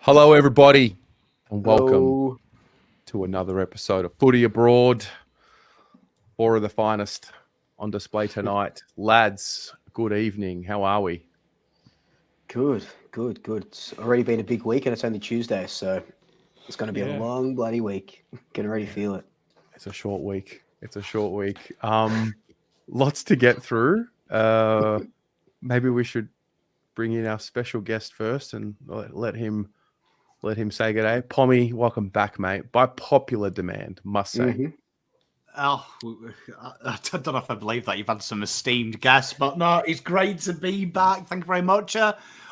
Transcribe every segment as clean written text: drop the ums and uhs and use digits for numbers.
Hello, everybody, and welcome Hello. to another episode of Footy Abroad. Four of the finest on display tonight. Lads, good evening. How are we? Good. It's already been a big week and it's only Tuesday, so it's going to be a long bloody week. Can already feel it. It's a short week. Lots to get through. Maybe we should bring in our special guest first and let him say good day. Pommy, welcome back, mate. By popular demand, must say. Mm-hmm. Oh, I don't know if I believe that. You've had some esteemed guests, but no, it's great to be back. Thank you very much.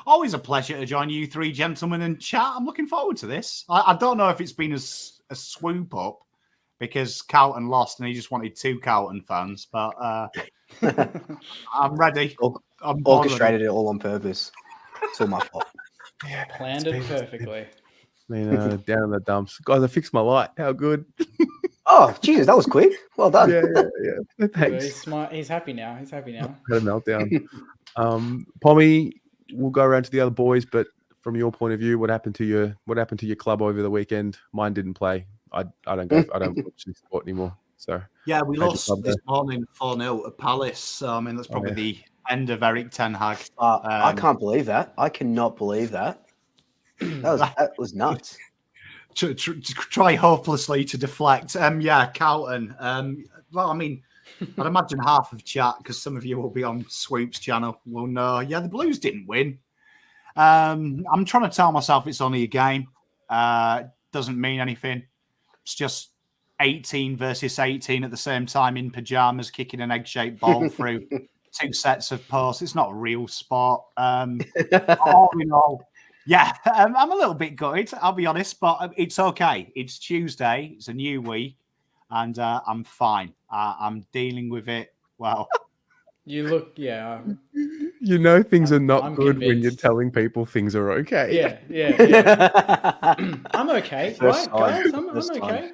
Always a pleasure to join you three gentlemen and chat. I'm looking forward to this. I don't know if it's been a swoop up because Carlton lost and he just wanted two Carlton fans, but I'm ready. I'm orchestrated it all on purpose. It's all my fault. Yeah, planned it perfectly. Down in the dumps. Guys, I fixed my light. How good. Oh, Jesus, that was quick. Well done. Yeah. Thanks. He's smart. He's happy now. Had a meltdown. Pommy, we'll go around to the other boys, but from your point of view, what happened to your club over the weekend? Mine didn't play. I don't watch this sport anymore. So yeah, we lost this morning 4-0 at Palace. I mean, that's probably the end of Eric Ten Hag. I can't believe that. I cannot believe that. That was nuts. To try hopelessly to deflect. Carlton. Well, I mean, I'd imagine half of chat, because some of you will be on Swoop's channel, will know. Yeah, the Blues didn't win. I'm trying to tell myself it's only a game. Doesn't mean anything. It's just 18 versus 18 at the same time in pajamas, kicking an egg-shaped ball through two sets of posts. It's not a real sport. All in all, yeah, I'm a little bit gutted, I'll be honest, but it's okay. It's Tuesday. It's a new week, and I'm fine. I'm dealing with it well. You look, yeah. You know things are not I'm good convinced. when you're telling people things are okay. Yeah. I'm okay, First right, time. guys? I'm First okay.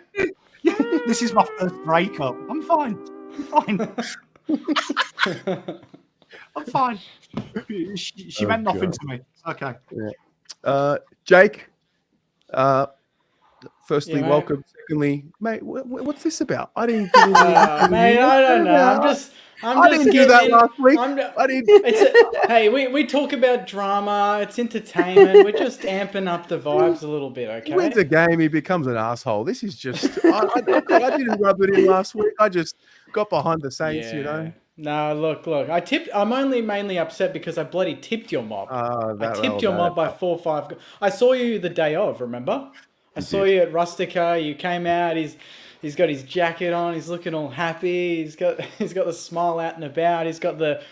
Yeah, this is my first breakup. I'm fine. I'm fine. She meant nothing to me. It's okay. Yeah. Jake, firstly, Yeah, welcome. Secondly, mate, what's this about? I didn't get into mate, I don't know. I didn't do that last week. I didn't. Hey, we talk about drama. It's entertainment. We're just amping up the vibes a little bit, okay? He wins a game, he becomes an asshole. This is just. I didn't rub it in last week. I just got behind the Saints, you know. No, look. I'm only mainly upset because I bloody tipped your mob. I tipped your mob by 4-5. I saw you the day of, remember? I saw you at Rustica. You came out. He's got his jacket on. He's looking all happy. He's got the smile out and about. He's got the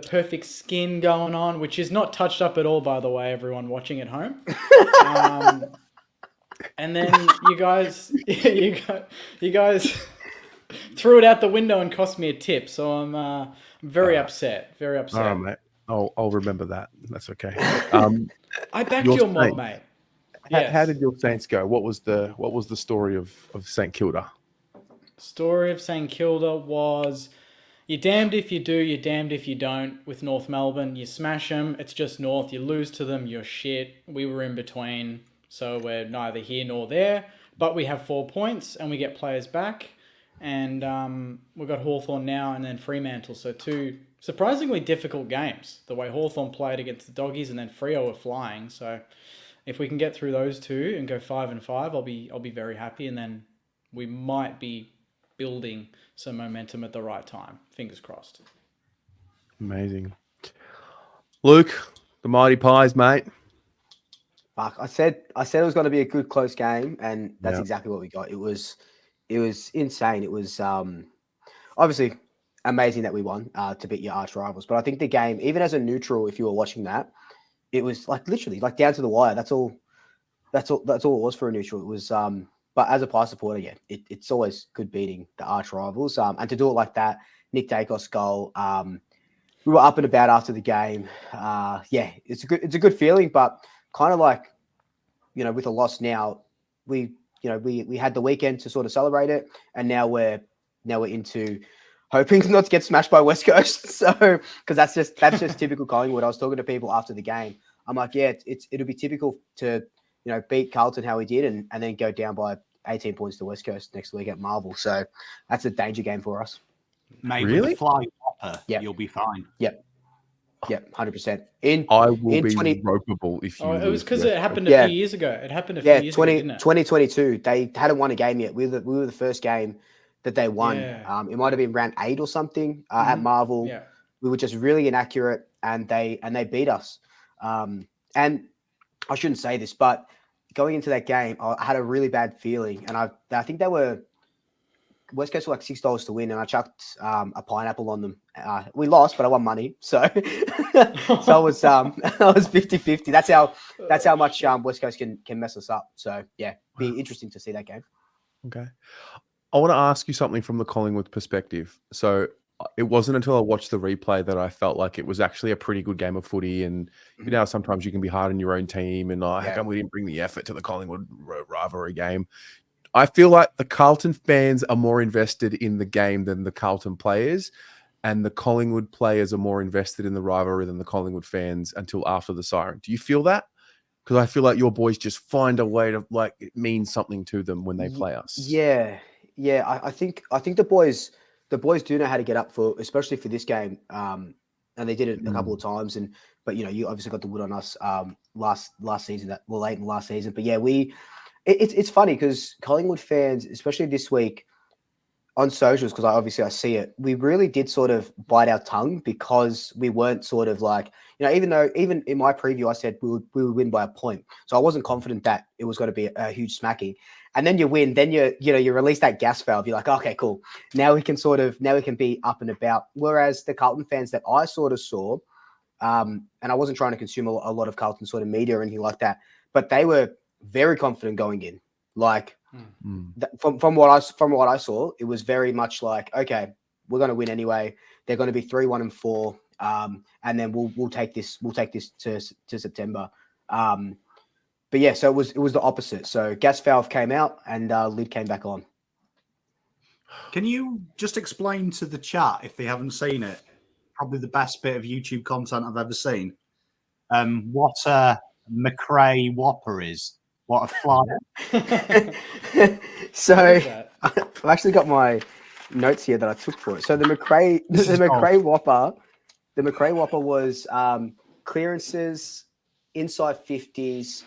perfect skin going on, which is not touched up at all, by the way, everyone watching at home. And then you guys threw it out the window and cost me a tip. So I'm very upset. Very upset. All right, mate. I'll remember that. That's okay. I backed your mob, mate. Yes. How did your Saints go? What was the story of St Kilda? Story of St Kilda was you're damned if you do, you're damned if you don't. With North Melbourne, you smash them. It's just North. You lose to them, you're shit. We were in between, so we're neither here nor there. But we have 4 points and we get players back. And we've got Hawthorn now and then Fremantle. So two surprisingly difficult games. The way Hawthorn played against the Doggies and then Freo were flying. So if we can get through those two and go 5-5, I'll be very happy, and then we might be building some momentum at the right time. Fingers crossed. Amazing, Luke, the Mighty Pies, mate. Fuck, I said it was going to be a good close game, and that's exactly what we got. It was insane. It was obviously amazing that we won to beat your arch rivals, but I think the game, even as a neutral, if you were watching that, it was like literally like down to the wire. That's all it was for a neutral. It was but as a Pie supporter, yeah, it's always good beating the arch rivals. And to do it like that, Nick Dacos goal. We were up and about after the game. Yeah, it's a good feeling, but kind of like, you know, with a loss now, we had the weekend to sort of celebrate it, and now we're into hoping not to get smashed by West Coast. So, because that's just typical Collingwood. I was talking to people after the game. I'm like, yeah, it'll be typical to beat Carlton how we did, and then go down by 18 points to West Coast next week at Marvel. So that's a danger game for us. Mate, Really? with a fly whopper, Yep. you'll be fine. Yep, 100%. I will in be 20 ropeable if you Oh, it was lose. because to it West happened Coast. a Yeah. few years ago. It happened a few years ago, didn't it? 2022. They hadn't won a game yet. We were the first game that they won. Yeah. It might have been round 8 or something at Marvel. Yeah. We were just really inaccurate, and they beat us. And I shouldn't say this, but going into that game, I had a really bad feeling, and I think they were West Coast were like $6 to win, and I chucked a pineapple on them. We lost, but I won money, so so I was 50-50. That's how much West Coast can mess us up. So yeah, be interesting to see that game. Okay. I want to ask you something from the Collingwood perspective. So it wasn't until I watched the replay that I felt like it was actually a pretty good game of footy. And you know, sometimes you can be hard on your own team, and how come we didn't bring the effort to the Collingwood rivalry game? I feel like the Carlton fans are more invested in the game than the Carlton players, and the Collingwood players are more invested in the rivalry than the Collingwood fans until after the siren. Do you feel that? Because I feel like your boys just find a way to, like, it means something to them when they play us. Yeah. I think the boys do know how to get up for, especially for this game. And they did it a couple of times. But you obviously got the wood on us last season, late in the last season. But yeah, it's funny because Collingwood fans, especially this week on socials, because I see it, we really did sort of bite our tongue because we weren't sort of like, even in my preview, I said we would win by a point. So I wasn't confident that it was going to be a huge smacking. And then you win, then you release that gas valve. You're like, okay, cool. Now we can be up and about. Whereas the Carlton fans that I sort of saw, and I wasn't trying to consume a lot of Carlton sort of media or anything like that, but they were very confident going in. Like from what I saw, it was very much like, okay, we're going to win anyway. They're going to be 3-1-4, and then we'll take this to September. But yeah, so it was the opposite. So gas valve came out and lid came back on. Can you just explain to the chat, if they haven't seen it, probably the best bit of YouTube content I've ever seen, what a McRae Whopper is? What a fly. So I've actually got my notes here that I took for it. So the McRae Whopper was clearances inside 50s,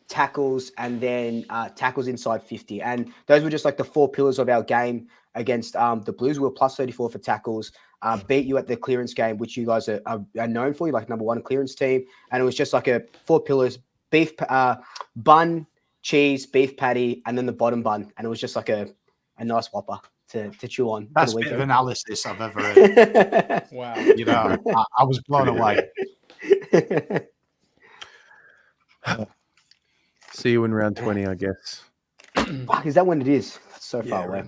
tackles, and then tackles inside 50. And those were just like the 4 pillars of our game against the Blues. We were plus 34 for tackles, beat you at the clearance game, which you guys are known for. You're like number 1 clearance team. And it was just like a 4 pillars, beef, bun, cheese, beef patty, and then the bottom bun. And it was just like a nice Whopper to chew on. Best bit of analysis I've ever heard. Wow. I was blown away. See you in round 20, I guess. Fuck, is that when it is? That's so far away.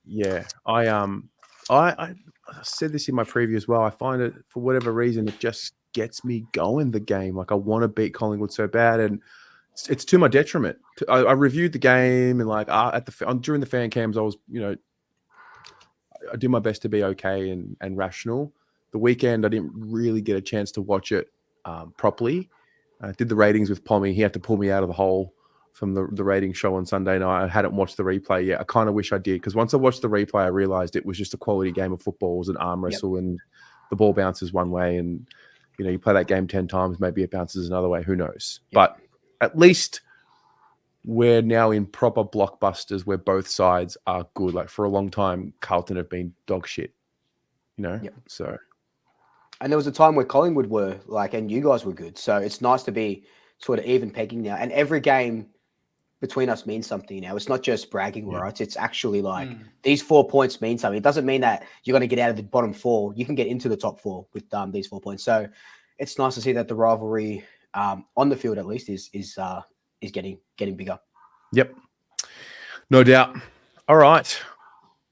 Yeah, I said this in my preview as well. I find it, for whatever reason, it just gets me going, the game. Like, I want to beat Collingwood so bad, and it's to my detriment. I reviewed the game, and like during the fan cams, I was, I do my best to be okay and rational. The weekend, I didn't really get a chance to watch it properly. I did the ratings with Pommy. He had to pull me out of the hole from the rating show on Sunday night. I hadn't watched the replay yet. I kind of wish I did, because once I watched the replay, I realized it was just a quality game of football. It was an arm wrestle, and the ball bounces one way, and you play that game 10 times, maybe it bounces another way. Who knows? Yep. But at least we're now in proper blockbusters where both sides are good. Like, for a long time, Carlton have been dog shit, Yep. So. And there was a time where Collingwood were like, and you guys were good. So it's nice to be sort of even pegging now. And every game between us means something now. It's not just bragging rights. It's actually like these 4 points mean something. It doesn't mean that you're going to get out of the bottom 4. You can get into the top 4 with these 4 points. So it's nice to see that the rivalry on the field, at least, is getting bigger. Yep, no doubt. All right,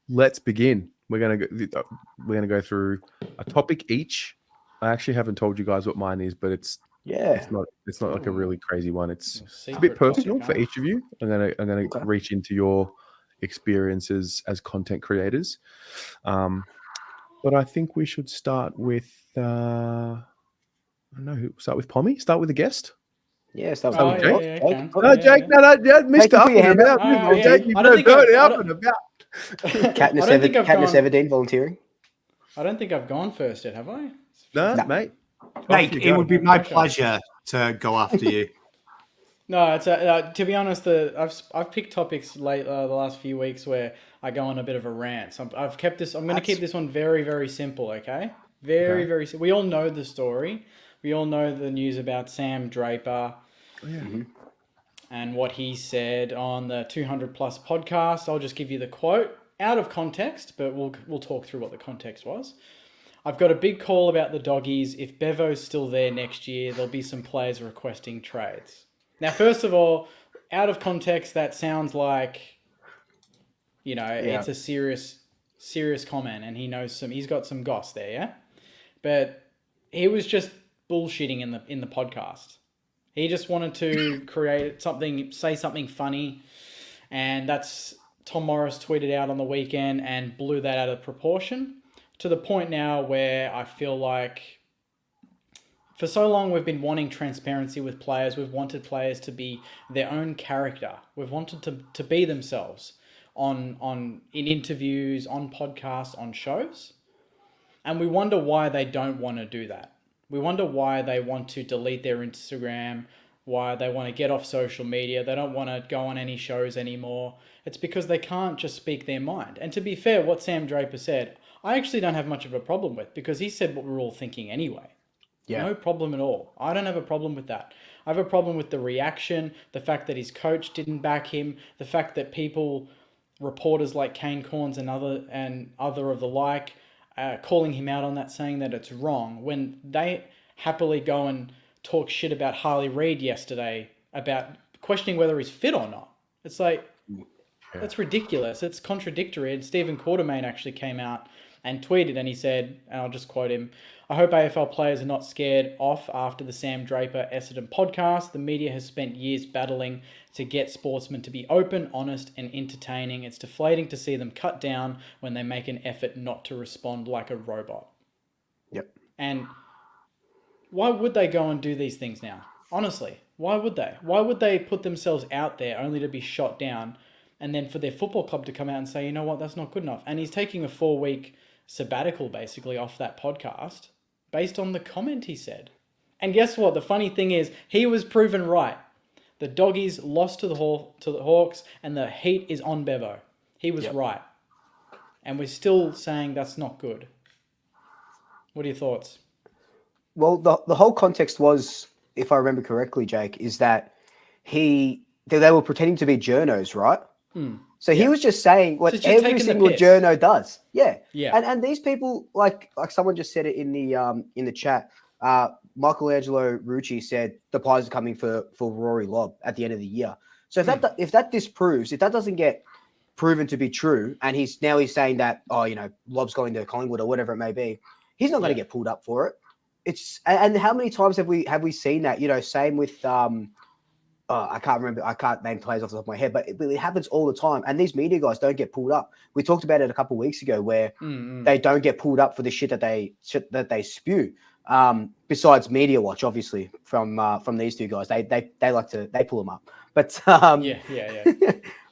let's begin. We're gonna go through a topic each. I actually haven't told you guys what mine is, but it's not like a really crazy one. It's a bit personal for each of you. I'm gonna reach into your experiences as content creators. But I think we should start with I don't know, start with Pommy. Start with the guest. Yeah, so Oh, Jake. yeah, Jake, okay. put- No, Jake, no, missed Jake, up put your and hand about. up. Oh, yeah. Jake, you've I don't no think I've- burn I up don't- and about. Katniss, I don't think I've Katniss gone. Everdeen volunteering. I don't think I've gone first yet, have I? No, No. mate. Off Jake, you it go. would be my Pressure. pleasure to go after you. No, it's to be honest, I've picked topics late the last few weeks where I go on a bit of a rant. So I've kept this. I'm going to keep this one very, very simple. Okay, very, Okay. very simple. We all know the story. We all know the news about Sam Draper and what he said on the 200 Plus podcast. I'll just give you the quote out of context, but we'll talk through what the context was. I've got a big call about the doggies. If Bevo's still there next year, there'll be some players requesting trades. Now, first of all, out of context, that sounds like, it's a serious comment, and he's got some goss there, yeah? But he was just bullshitting in the podcast. He just wanted to say something funny, and that's Tom Morris tweeted out on the weekend and blew that out of proportion to the point now where I feel like for so long we've been wanting transparency with players. We've wanted players to be their own character. We've wanted to be themselves in interviews, on podcasts, on shows. And we wonder why they don't want to do that. We wonder why they want to delete their Instagram, why they want to get off social media. They don't want to go on any shows anymore. It's because they can't just speak their mind. And to be fair, what Sam Draper said, I actually don't have much of a problem with, because he said what we're all thinking anyway. Yeah. No problem at all. I don't have a problem with that. I have a problem with the reaction, the fact that his coach didn't back him, the fact that reporters like Kane Corns and other of the like, calling him out on that, saying that it's wrong, when they happily go and talk shit about Harley Reid yesterday, about questioning whether he's fit or not. It's like, that's ridiculous. It's contradictory. And Stephen Quartermain actually came out and tweeted, and he said, and I'll just quote him, "I hope AFL players are not scared off after the Sam Draper Essendon podcast. The media has spent years battling to get sportsmen to be open, honest, and entertaining. It's deflating to see them cut down when they make an effort not to respond like a robot." Yep. And why would they go and do these things now? Honestly, why would they? Why would they put themselves out there only to be shot down, and then for their football club to come out and say, you know what, that's not good enough? And he's taking a 4-week sabbatical basically off that podcast based on the comment he said. And guess what? The funny thing is, he was proven right. The doggies lost to the Hawks, and the heat is on Bevo. He was right. And we're still saying that's not good. What are your thoughts? Well, the whole context was, if I remember correctly, Jake, is that they were pretending to be journos, right? So he was just saying what just every taking the single piss. journo does. Yeah. Yeah. And these people, like someone just said it in the chat. Michelangelo Rucci said the Pies are coming for Rory Lobb at the end of the year. So if that doesn't get proven to be true, and he's saying that, Lobb's going to Collingwood or whatever it may be, he's not going to get pulled up for it. And how many times have we seen that? Same with I can't name players off the top of my head, but it happens all the time. And these media guys don't get pulled up. We talked about it a couple of weeks ago, where they don't get pulled up for the shit that they spew. Besides Media Watch, obviously, from these two guys, they pull them up. But Yeah.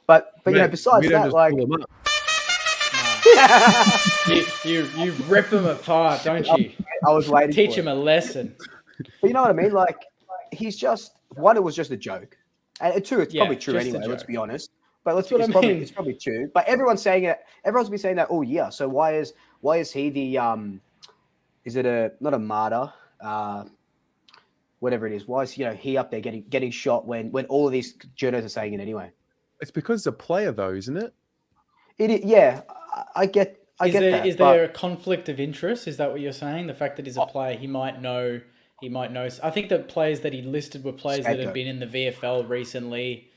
but Man, besides we don't that, just like pull them up. you rip them apart, don't you? I was waiting. Teach for him it. a lesson. But you know what I mean? Like, he's just one. It was just a joke, and two, it's probably true just a anyway. Let's joke. be honest. But what I mean. it's probably true. But everyone's saying it. Everyone's been saying that all year. So why is he the Is it not a martyr? Whatever it is. Why is he up there getting shot when all of these journalists are saying it anyway? It's because it's a player, though, isn't it? Yeah, I get that. Is there a conflict of interest? Is that what you're saying? The fact that he's a player, he might know. I think the players that he listed were players that had been in the VFL recently.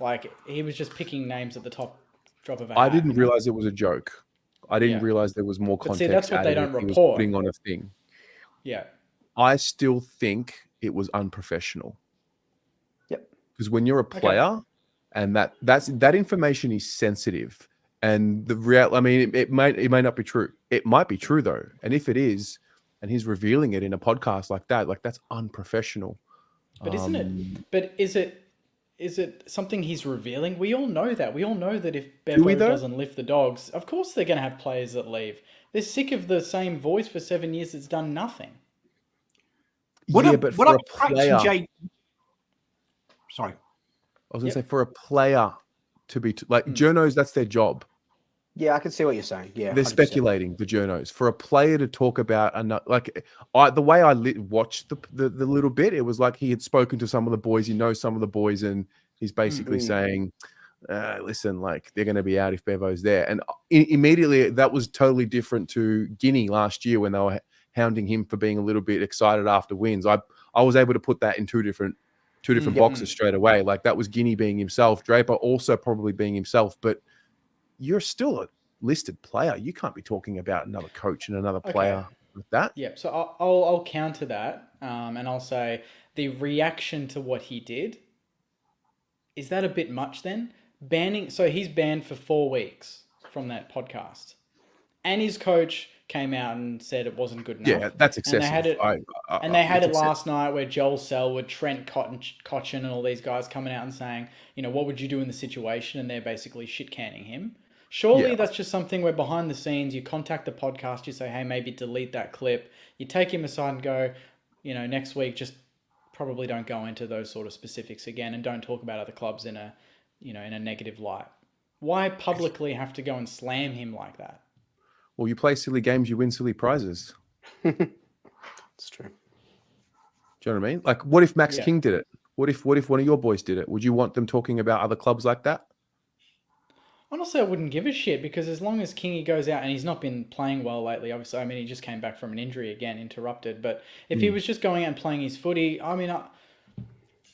Like, he was just picking names at the top drop of a hat. I didn't realize it was a joke. I didn't realize there was more But context. see, that's what they added don't if he was report. putting on a thing. Yeah. I still think it was unprofessional. Yep. Because when you're a player, and that information is sensitive, and the real, I mean, it may not be true. It might be true though, and if it is, and he's revealing it in a podcast like that, like that's unprofessional. But isn't it? But is it something he's revealing? We all know that. We all know that if Bevo doesn't lift the Dogs, of course they're going to have players that leave. They're sick of the same voice for 7 years that's done nothing. But for a player... Sorry. I was going to say, for a player to be... journos, that's their job. Yeah, I can see what you're saying. Yeah, they're 100%. speculating, the journos. For a player to talk about the way I watched the little bit, it was like he had spoken to some of the boys. He knows some of the boys, and he's basically saying, "Listen, like they're going to be out if Bevo's there." And immediately, that was totally different to Guinea last year when they were hounding him for being a little bit excited after wins. I was able to put that in two different boxes straight away. Like that was Guinea being himself, Draper also probably being himself, but you're still a listed player. You can't be talking about another coach and another player with that. Yeah, so I'll counter that, and I'll say the reaction to what he did, is that a bit much then? So he's banned for 4 weeks from that podcast. And his coach came out and said it wasn't good enough. Yeah, that's excessive. And they had it last night where Joel Selwood, Trent Cotchin, and all these guys coming out and saying, what would you do in the situation? And they're basically shit-canning him. Surely that's just something where behind the scenes you contact the podcast, you say, hey, maybe delete that clip. You take him aside and go, next week just probably don't go into those sort of specifics again and don't talk about other clubs in a negative light. Why publicly have to go and slam him like that? Well, you play silly games, you win silly prizes. It's true. Do you know what I mean? Like, what if Max King did it? What if one of your boys did it? Would you want them talking about other clubs like that? Honestly, I wouldn't give a shit because as long as Kingy goes out and he's not been playing well lately, obviously, he just came back from an injury again, interrupted. But if he was just going out and playing his footy, it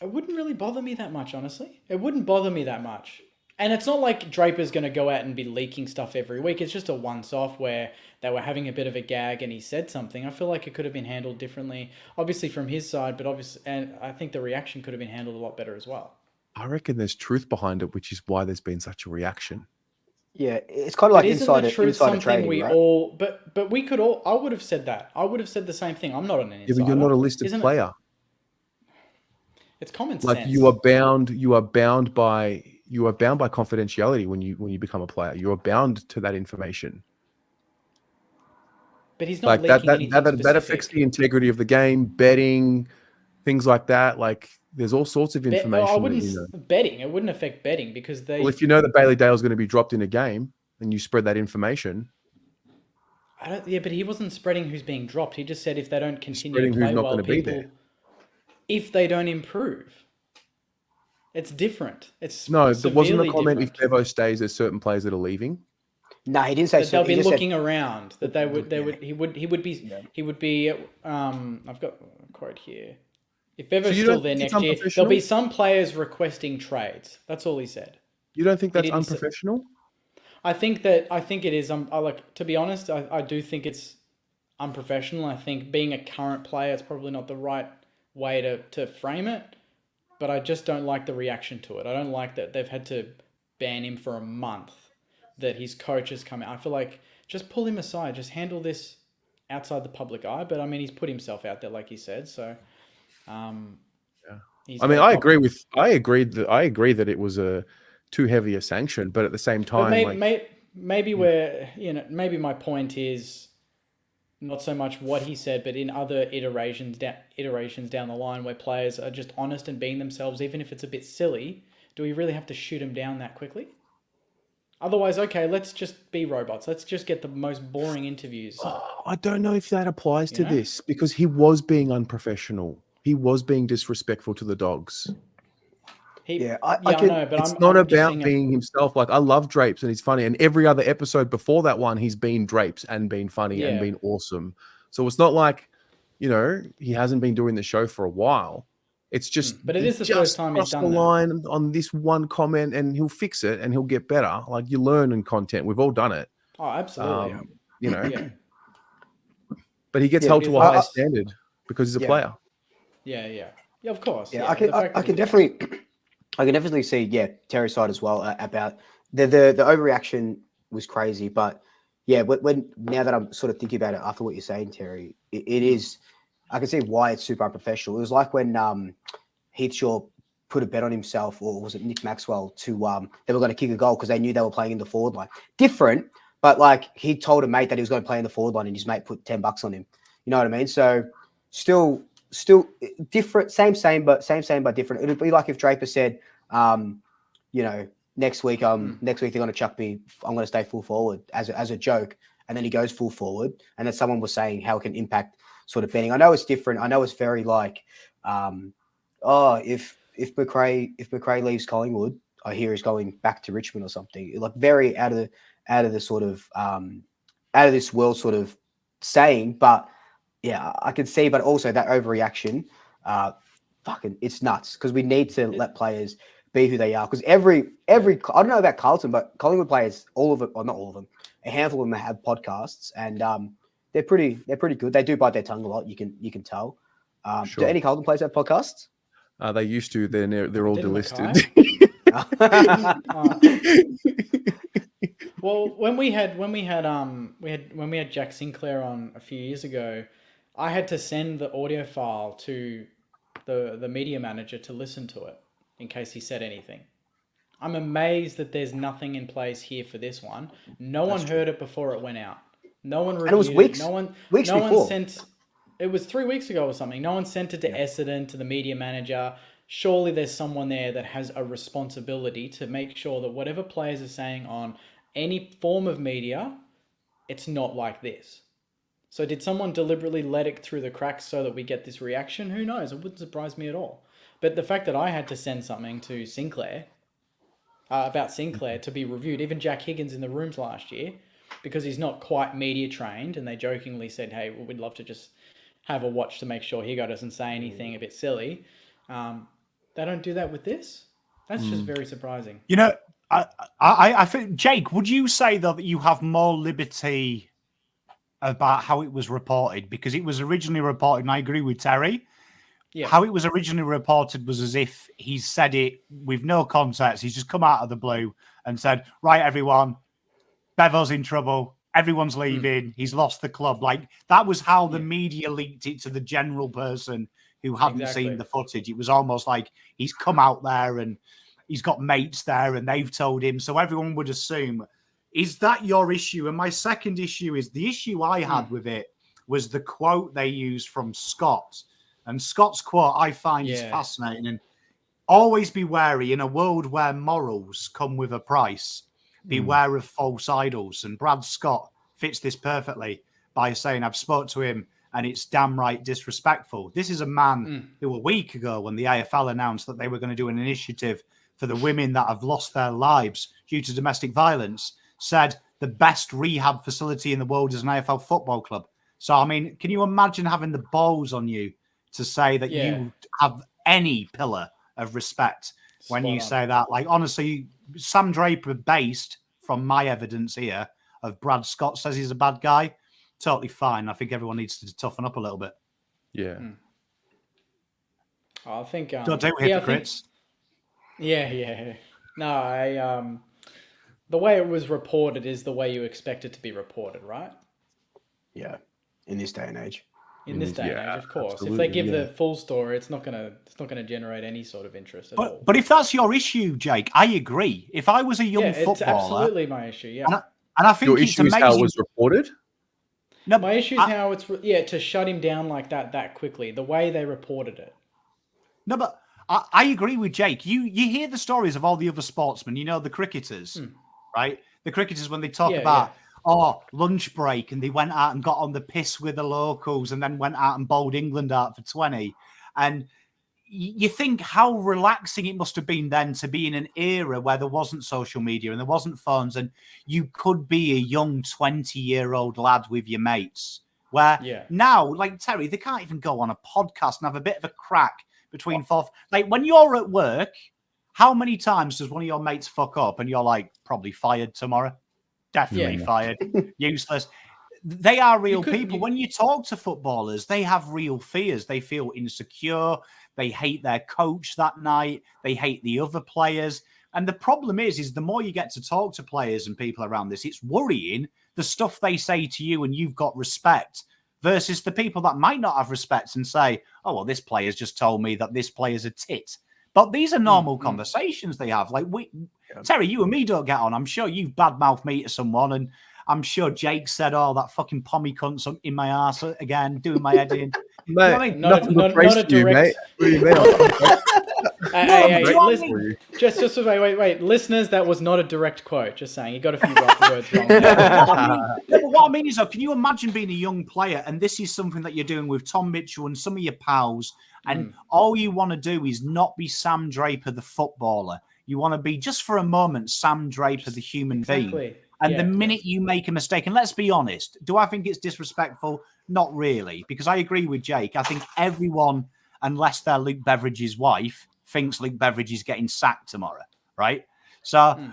wouldn't really bother me that much, honestly. It wouldn't bother me that much. And it's not like Draper's going to go out and be leaking stuff every week. It's just a once-off where they were having a bit of a gag and he said something. I feel like it could have been handled differently, obviously from his side, and I think the reaction could have been handled a lot better as well. I reckon there's truth behind it, which is why there's been such a reaction. Yeah, it's kind of like insider trading, we right? all, but we could all. I would have said that. I would have said the same thing. I'm not an insider. Yeah, but you're not a listed player. It's common sense. Like you are bound by confidentiality when you become a player. You are bound to that information. But he's not leaking anything specific. That affects the integrity of the game, betting, things like that. Like there's all sorts of information. Betting. It wouldn't affect betting because they. Well, if you know that Bailey Dale's going to be dropped in a game and you spread that information. But he wasn't spreading who's being dropped. He just said if they don't continue spreading to play who's not well, going to be there. If they don't improve. It's different. It's no. There wasn't a comment different. if Bevo stays. There's certain players that are leaving. No, he didn't say that. They'll be looking around. That they would. He would be. Yeah. He would be. I've got a quote here. If Bevo's still there next year, there'll be some players requesting trades. That's all he said. You don't think that's unprofessional? I think it is. To be honest, I do think it's unprofessional. I think being a current player, it's probably not the right way to frame it. But I just don't like the reaction to it. I don't like that they've had to ban him for a month, that his coach has come out. I feel like just pull him aside. Just handle this outside the public eye. But, he's put himself out there, like he said. So, I agree that it was a too heavy a sanction. But at the same time... maybe my point is... not so much what he said, but in other iterations down the line where players are just honest and being themselves, even if it's a bit silly, do we really have to shoot them down that quickly? Otherwise, okay, let's just be robots. Let's just get the most boring interviews. I don't know if that applies to this because he was being unprofessional. He was being disrespectful to the Dogs. I know, but it's not about being himself. Like I love Drapes and he's funny, and every other episode before that one, he's been Drapes and been funny and been awesome. So it's not like, he hasn't been doing the show for a while. It's just, but it is the first time he's done the line on this one comment, and he'll fix it and he'll get better. Like you learn in content. We've all done it. Oh, absolutely. But he gets held to a high standard because he's a player. Yeah, of course. Yeah, I can definitely see, Terry's side as well about the overreaction was crazy. But when now that I'm sort of thinking about it after what you're saying, Terry, it is, I can see why it's super unprofessional. It was like when Heath Shaw put a bet on himself, or was it Nick Maxwell, to they were going to kick a goal because they knew they were playing in the forward line. Different, but like he told a mate that he was going to play in the forward line, and his mate put $10 on him. You know what I mean? So still different, same, but different. It'd be like if Draper said, next week they're going to chuck me. I'm going to stay full forward as a joke, and then he goes full forward, and then someone was saying how it can impact sort of betting. I know it's different. I know it's very like, if McRae leaves Collingwood, I hear he's going back to Richmond or something. Like very out of the sort of out of this world sort of saying, but yeah, I can see. But also that overreaction, it's nuts because we need to let players be who they are. Because every I don't know about Carlton, but Collingwood players, all of them, or not all of them, a handful of them have podcasts, and they're pretty good. They do bite their tongue a lot. You can tell. Sure. Do any Carlton players have podcasts? They used to. They're all delisted. Well, when we had Jack Sinclair on a few years ago, I had to send the audio file to the media manager to listen to it in case he said anything. I'm amazed that there's nothing in place here for this one. No one heard it before it went out. No one reviewed it. Was weeks. No one before. Sent. It was 3 weeks ago or something. No one sent it to Essendon, to the media manager. Surely there's someone there that has a responsibility to make sure that whatever players are saying on any form of media, it's not like this. So did someone deliberately let it through the cracks so that we get this reaction? Who knows? It wouldn't surprise me at all. But the fact that I had to send something to Sinclair, about Sinclair, to be reviewed, even Jack Higgins in the rooms last year, because he's not quite media trained, and they jokingly said, hey, well, we'd love to just have a watch to make sure Higo doesn't say anything a bit silly. They don't do that with this. That's just very surprising. You know, I think, Jake, would you say, though, that you have more liberty about how it was reported? Because it was originally reported, and I agree with Terry, how it was originally reported was as if he said it with no context. He's just come out of the blue and said, right, everyone, Bevo's in trouble. Everyone's leaving. He's lost the club. Like, that was how the media leaked it to the general person who hadn't seen the footage. It was almost like he's come out there and he's got mates there and they've told him. So everyone would assume, is that your issue? And my second issue is the issue I had with it was the quote they used from Scott. And Scott's quote I find is fascinating. And always be wary in a world where morals come with a price. Beware of false idols. And Brad Scott fits this perfectly by saying, I've spoke to him and it's damn right disrespectful. This is a man who a week ago, when the AFL announced that they were going to do an initiative for the women that have lost their lives due to domestic violence, said the best rehab facility in the world is an AFL football club. So, I mean, can you imagine having the balls on you to say that you have any pillar of respect when you say that? Like, honestly, Sam Draper, based from my evidence here of Brad Scott says he's a bad guy, totally fine. I think everyone needs to toughen up a little bit. Yeah. I think... Don't do hypocrites. No, the way it was reported is the way you expect it to be reported, right? Yeah, in this day and age. In this day and age, of course. If absolutely, they give the full story, it's not gonna generate any sort of interest at all. But if that's your issue, Jake, I agree. If I was a young footballer, it's absolutely my issue. Yeah, and I think your it's issue amazing. Is how it was reported. No, my issue is how it's to shut him down like that quickly. The way they reported it. No, but I agree with Jake. You hear the stories of all the other sportsmen. You know, the cricketers, right? The cricketers, when they talk about lunch break, and they went out and got on the piss with the locals, and then went out and bowled England out for 20. And you think how relaxing it must have been then to be in an era where there wasn't social media and there wasn't phones, and you could be a young 20-year-old lad with your mates. Where now, like Terry, they can't even go on a podcast and have a bit of a crack between fourth. Like, when you're at work, how many times does one of your mates fuck up and you're like, probably fired tomorrow? Definitely fired. Useless. They are real people. When you talk to footballers, they have real fears. They feel insecure. They hate their coach that night. They hate the other players. And the problem is the more you get to talk to players and people around this, it's worrying the stuff they say to you and you've got respect versus the people that might not have respect and say, oh, well, this player's just told me that this player's a tit. But these are normal conversations they have. Like, Terry, you and me don't get on. I'm sure you've badmouthed me to someone, and I'm sure Jake said, oh, that fucking pommy cunt's in my arse again, doing my head in. Mate, You know what I mean? Not a direct. What do you mean? Hey, listen, just wait. Listeners, that was not a direct quote. Just saying, you got a few words wrong. What I mean is, can you imagine being a young player and this is something that you're doing with Tom Mitchell and some of your pals, and all you want to do is not be Sam Draper, the footballer. You want to be, just for a moment, Sam Draper, the human being. And the minute you make a mistake, and let's be honest, do I think it's disrespectful? Not really, because I agree with Jake. I think everyone, unless they're Luke Beveridge's wife, thinks Luke Beveridge is getting sacked tomorrow, right? So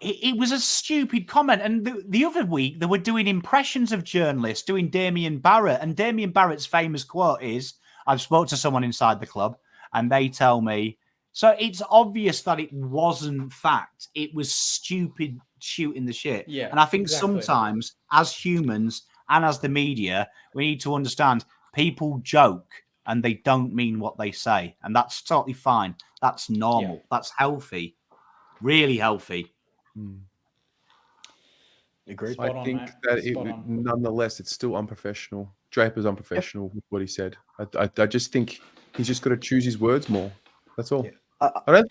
it was a stupid comment. And the other week, they were doing impressions of journalists, doing Damien Barrett. And Damien Barrett's famous quote is, I've spoke to someone inside the club, and they tell me, so it's obvious that it wasn't fact. It was stupid shooting the shit. Yeah, and I think sometimes, as humans and as the media, we need to understand people joke and they don't mean what they say. And that's totally fine. That's normal. Yeah. That's healthy. Really healthy. Agreed. I think that nonetheless, it's still unprofessional. Draper's unprofessional with what he said. I just think he's just got to choose his words more. That's all. Yeah. I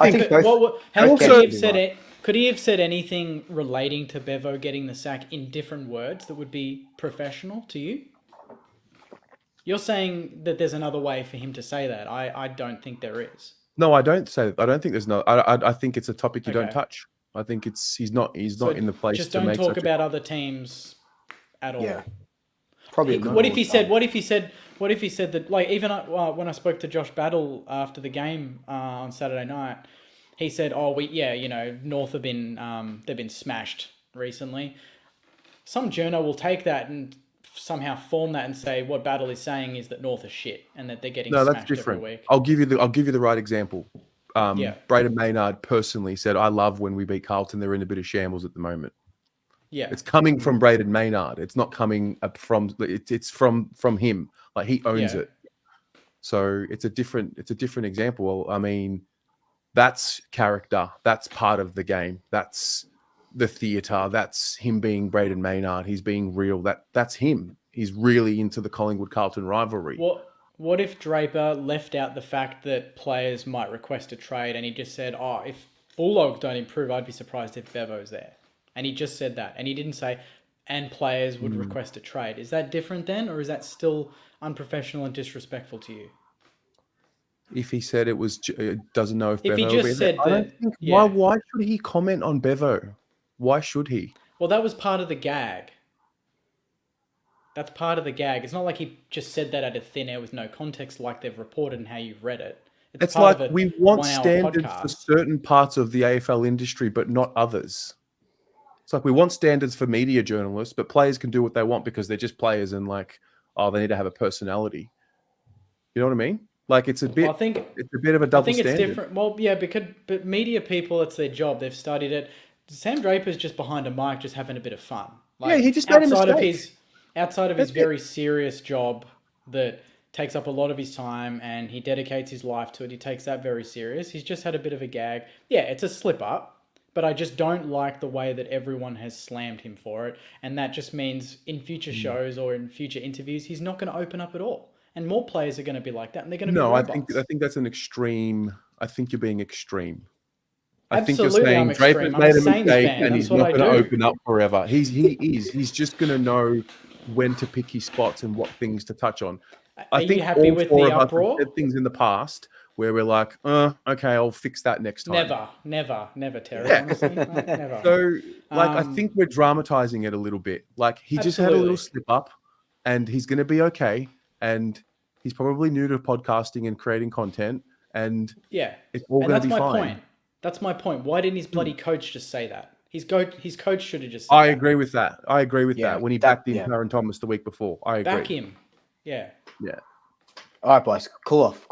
don't think. Could he have said anything relating to Bevo getting the sack in different words that would be professional to you? You're saying that there's another way for him to say that. I don't think there is. No, I don't say. I don't think there's no. I think it's a topic you don't touch. I think he's not in the place. Just don't talk about other teams at all. Yeah. Probably. What if he said that? Like, even when I spoke to Josh Battle after the game on Saturday night, he said, "Oh, North have been they've been smashed recently." Some journo will take that and somehow form that and say what Battle is saying is that North are shit and that they're getting smashed that's different. every week. I'll give you the right example. Braden Maynard personally said, "I love when we beat Carlton. They're in a bit of shambles at the moment." Yeah, it's coming from Braden Maynard. It's not coming from. It's from him. Like, he owns it. So it's a different example. I mean, that's character. That's part of the game. That's the theatre. That's him being Braden Maynard. He's being real. That's him. He's really into the Collingwood-Carlton rivalry. What if Draper left out the fact that players might request a trade and he just said, "Oh, if Bulldogs don't improve, I'd be surprised if Bevo's there." And he just said that. And he didn't say, and players would request a trade. Is that different then? Or is that still unprofessional and disrespectful to you? If he said doesn't know if Bevo he just said that, why should he comment on Bevo? Why should he? Well, that was part of the gag. That's part of the gag. It's not like he just said that out of thin air with no context like they've reported and how you've read it. It's like we want standards for certain parts of the AFL industry, but not others. It's like we want standards for media journalists, but players can do what they want because they're just players and they need to have a personality. You know what I mean? Like, it's a bit. It's a bit of a double standard. I think it's different. Well, yeah, but media people, it's their job. They've studied it. Sam Draper's just behind a mic, just having a bit of fun. He just made a mistake. Outside of his very serious job that takes up a lot of his time and he dedicates his life to it, he takes that very serious. He's just had a bit of a gag. Yeah, it's a slip up. But I just don't like the way that everyone has slammed him for it. And that just means in future shows or in future interviews, he's not going to open up at all. And more players are going to be like that. And they're going to be robots. I think that's an extreme. I think you're being extreme. Absolutely, I think you're saying Draper's made a mistake and he's not going to open up forever. He's just going to know when to pick his spots and what things to touch on. I think you happy with the uproar? Said things in the past where we're like, okay, I'll fix that next time. Never, Terry. Yeah. Honestly, never. So, I think we're dramatizing it a little bit. Like, he just had a little slip up, and he's going to be okay. And he's probably new to podcasting and creating content, and it's all going to be fine. That's my point. Why didn't his bloody coach just say that? His coach should have just said that. I agree with that. When he backed in Aaron Thomas the week before. I agree. Back him. Yeah. Yeah. All right, boys. Cool off.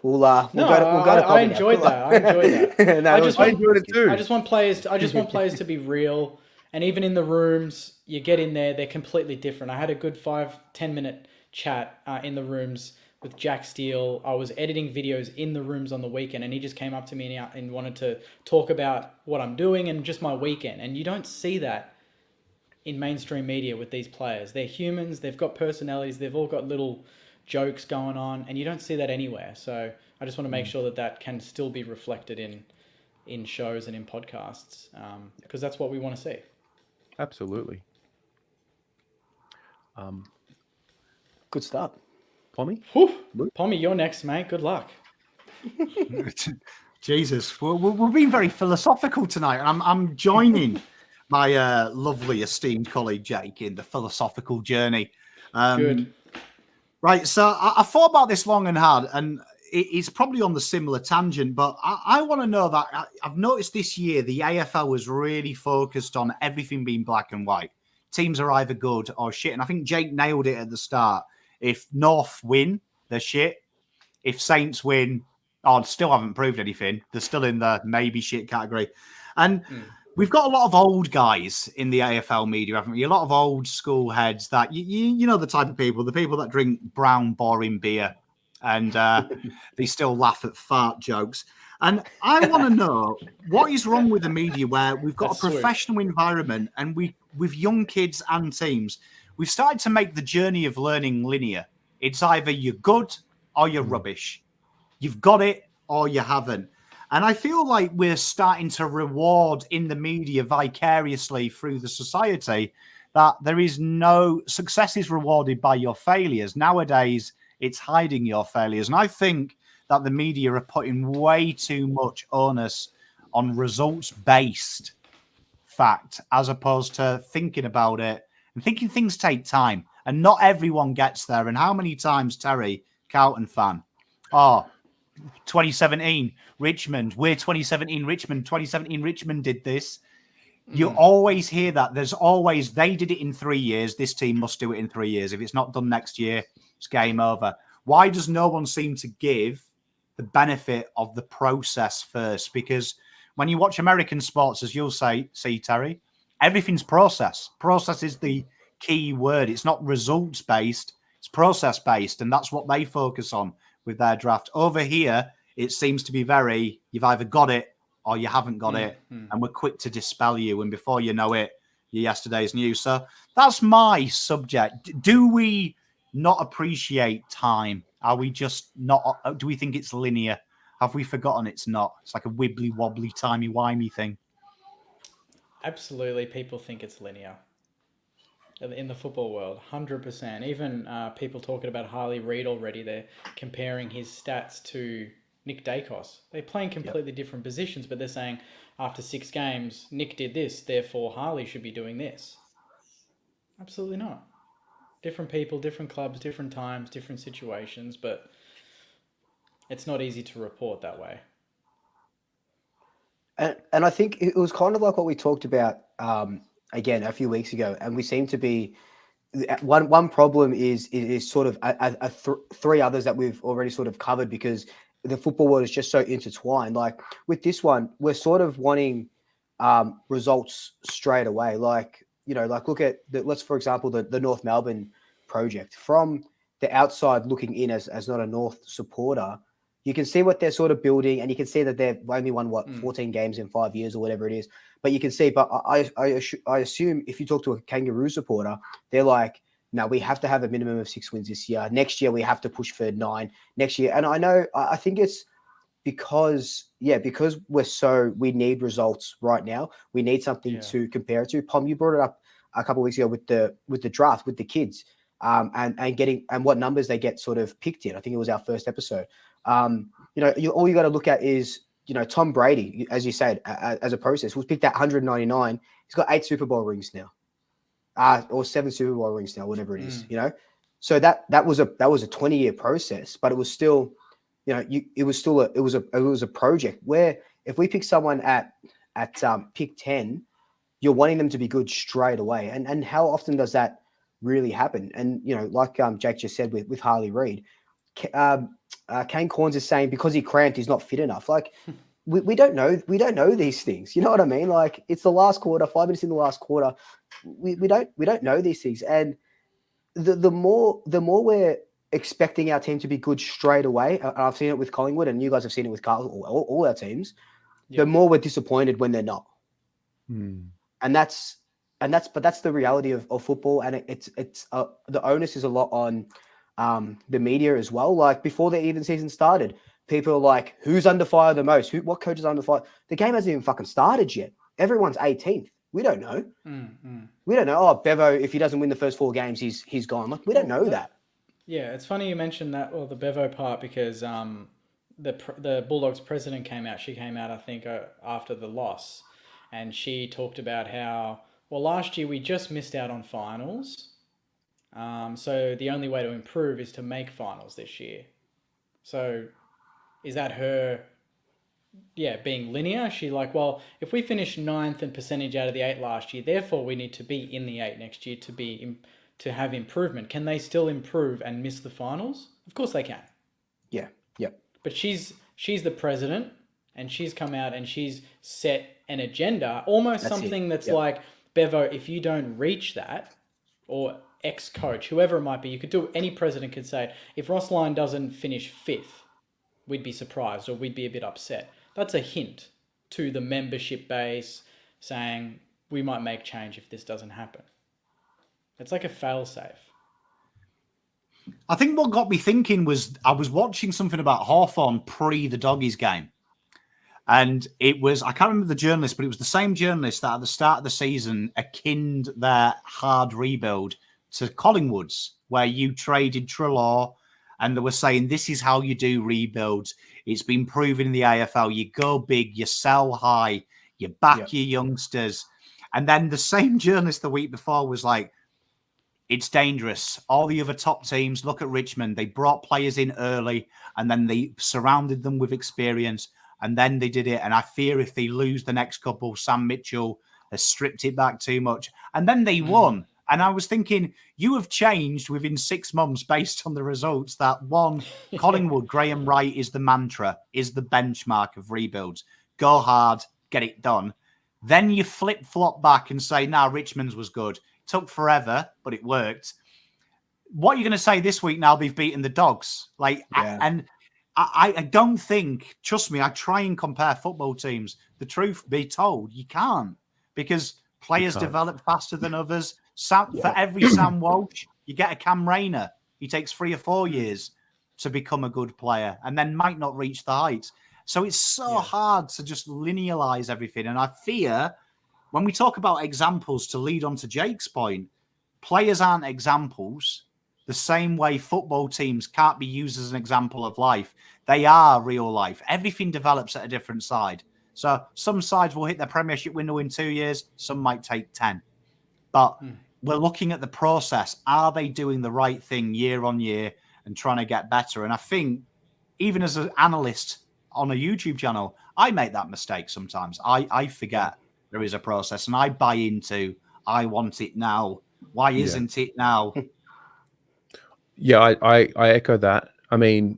We'll go to I enjoyed that. I enjoyed that. I enjoyed it too. I just want players to be real And even in the rooms, you get in there, they're completely different. I had a good 5-10 minute chat in the rooms with Jack Steele. I was editing videos in the rooms on the weekend, and he just came up to me and wanted to talk about what I'm doing and just my weekend. And you don't see that in mainstream media with these players. They're humans, they've got personalities, they've all got little jokes going on, and you don't see that anywhere. So I just want to make sure that can still be reflected in shows and in podcasts, because that's what we want to see. Absolutely. Good start. Pommy? Pommy, you're next, mate. Good luck. Jesus, we're being very philosophical tonight. I'm joining my lovely esteemed colleague Jake in the philosophical journey. Good. Right, so I thought about this long and hard, and it's probably on the similar tangent, but I want to know that I've noticed this year the AFL was really focused on everything being black and white. Teams are either good or shit, and I think Jake nailed it at the start. If North win, they're shit. If Saints win, still haven't proved anything. They're still in the maybe shit category. And we've got a lot of old guys in the AFL media, haven't we? A lot of old school heads that, you know the type of people, the people that drink brown, boring beer and they still laugh at fart jokes. And I want to know what is wrong with the media where we've got That's a professional environment and with young kids and teams, we've started to make the journey of learning linear. It's either you're good or you're rubbish. You've got it or you haven't. And I feel like we're starting to reward in the media vicariously through the society that there is no success is rewarded by your failures. Nowadays, it's hiding your failures. And I think that the media are putting way too much onus on results-based fact as opposed to thinking about it and thinking things take time. And not everyone gets there. And how many times, Terry, Carlton fan, 2017 Richmond, we're 2017 Richmond, 2017 Richmond did this. You always hear that. There's always, they did it in 3 years. This team must do it in 3 years. If it's not done next year, it's game over. Why does no one seem to give the benefit of the process first? Because when you watch American sports, as you'll see, Terry, everything's process. Process is the key word. It's not results based. It's process based. And that's what they focus on with their draft. Over here, it seems to be very, you've either got it or you haven't got it. And we're quick to dispel you. And before you know it, you're yesterday's news. So that's my subject. Do we not appreciate time? Are we just not, do we think it's linear? Have we forgotten it's not? It's like a wibbly wobbly, timey-wimey thing. Absolutely, people think it's linear. In the football world, 100%. Even people talking about Harley Reid already, they're comparing his stats to Nick Dacos. They're playing completely different positions, but they're saying after 6 games, Nick did this, therefore Harley should be doing this. Absolutely not. Different people, different clubs, different times, different situations, but it's not easy to report that way. And I think it was kind of like what we talked about again a few weeks ago, and we seem to be one problem is sort of three others that we've already sort of covered, because the football world is just so intertwined. Like with this one, we're sort of wanting results straight away. Like, you know, like look at let's for example the North Melbourne project. From the outside looking in as not a North supporter, you can see what they're sort of building, and you can see that they've only won 14 games in 5 years or whatever it is. But you can see, but I assume if you talk to a Kangaroo supporter, they're like, no, we have to have a minimum of 6 wins this year. Next year we have to push for 9 next year. And I think it's because we need results right now. We need something to compare it to. Pom, you brought it up a couple of weeks ago with the draft with the kids, and what numbers they get sort of picked in. I think it was our first episode. All you got to look at is, Tom Brady, as you said, as a process, was picked at 199. He's got 8 Super Bowl rings now, or 7 Super Bowl rings now, whatever it is. So that was a 20-year process, but it was still, it was a project where if we pick someone at pick 10, you're wanting them to be good straight away. And how often does that really happen? And like Jake just said with Harley Reid, Kane Corns is saying because he cramped, he's not fit enough. Like, we don't know these things. You know what I mean? Like, it's the last quarter, 5 minutes in the last quarter. We don't know these things, and the more we're expecting our team to be good straight away, and I've seen it with Collingwood, and you guys have seen it with Carl, all our teams. The more we're disappointed when they're not, and that's the reality of football, and it's the onus is a lot on the media as well. Like, before the even season started, people are like, who's under fire the most? What coach is under fire? The game hasn't even fucking started yet. Everyone's 18th. We don't know. We don't know. Oh, Bevo, if he doesn't win the first 4 games, he's gone. Like, we don't know that. Yeah, it's funny you mentioned that, or the Bevo part, because the Bulldogs president came out. She came out, I think, after the loss, and she talked about how, well, last year we just missed out on finals. So the only way to improve is to make finals this year. So is that her, being linear? She like, well, if we finish 9th in percentage out of the 8 last year, therefore we need to be in the 8 next year to have improvement. Can they still improve and miss the finals? Of course they can. Yeah. But she's the president, and she's come out and she's set an agenda, almost something that's like, Bevo, if you don't reach that, or ex-coach, whoever it might be, any president could say, if Ross Lyon doesn't finish 5th, we'd be surprised, or we'd be a bit upset. That's a hint to the membership base saying we might make change if this doesn't happen. It's like a fail-safe. I think what got me thinking was I was watching something about Hawthorn pre the Doggies game. And it was, I can't remember the journalist, but it was the same journalist that at the start of the season akined their hard rebuild to Collingwood's, where you traded Treloar, and they were saying, this is how you do rebuilds. It's been proven in the AFL. You go big, you sell high, you back your youngsters. And then the same journalist the week before was like, it's dangerous. All the other top teams, look at Richmond. They brought players in early, and then they surrounded them with experience, and then they did it. And I fear if they lose the next couple, Sam Mitchell has stripped it back too much. And then they won. And I was thinking, you have changed within 6 months based on the results. That one, Collingwood, Graham Wright is the mantra, is the benchmark of rebuilds. Go hard, get it done. Then you flip-flop back and say, Richmond's was good. Took forever, but it worked. What are you going to say this week now they've beaten the Dogs? I don't think, trust me, I try and compare football teams. The truth be told, you can't, because players develop faster than others. For every Sam Walsh, you get a Cam Rayner. He takes 3 or 4 years to become a good player and then might not reach the heights. So it's so hard to just linearize everything. And I fear when we talk about examples, to lead on to Jake's point, players aren't examples the same way football teams can't be used as an example of life. They are real life. Everything develops at a different side. So some sides will hit their premiership window in 2 years. Some might take 10. But we're looking at the process. Are they doing the right thing year on year and trying to get better? And I think even as an analyst on a YouTube channel, I make that mistake sometimes. I forget there is a process, and I buy into, I want it now. Why isn't it now? Yeah, I echo that. I mean,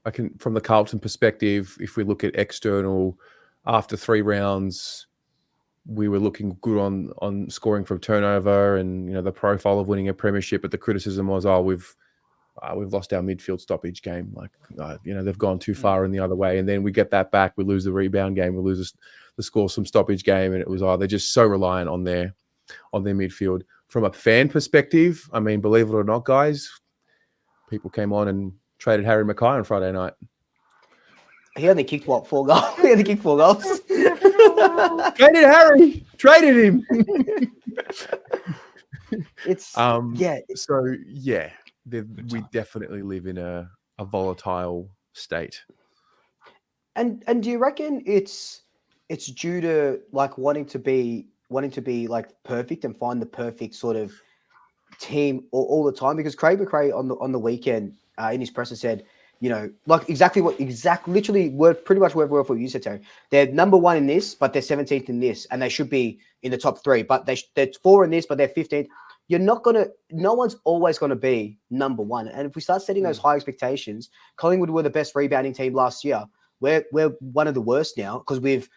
I can, from the Carlton perspective, if we look at external, after 3 rounds, we were looking good on scoring from turnover and, the profile of winning a premiership. But the criticism was, we've lost our midfield stoppage game. They've gone too far in the other way. And then we get that back. We lose the rebound game. We lose the score some stoppage game. And it was, they're just so reliant on their midfield. From a fan perspective, I mean, believe it or not, guys, people came on and traded Harry Mackay on Friday night. He only kicked 4 goals? He only kicked 4 goals. Traded Harry. Traded him. We definitely live in a volatile state. And do you reckon it's due to wanting to be perfect and find the perfect sort of team all the time? Because Craig McRae on the weekend in his presser said, literally pretty much word for you said, Terry. They're number 1 in this, but they're 17th in this, and they should be in the top 3. But they're 4 in this, but they're 15th. No one's always gonna be number 1. And if we start setting those high expectations, Collingwood were the best rebounding team last year. we're one of the worst now because we've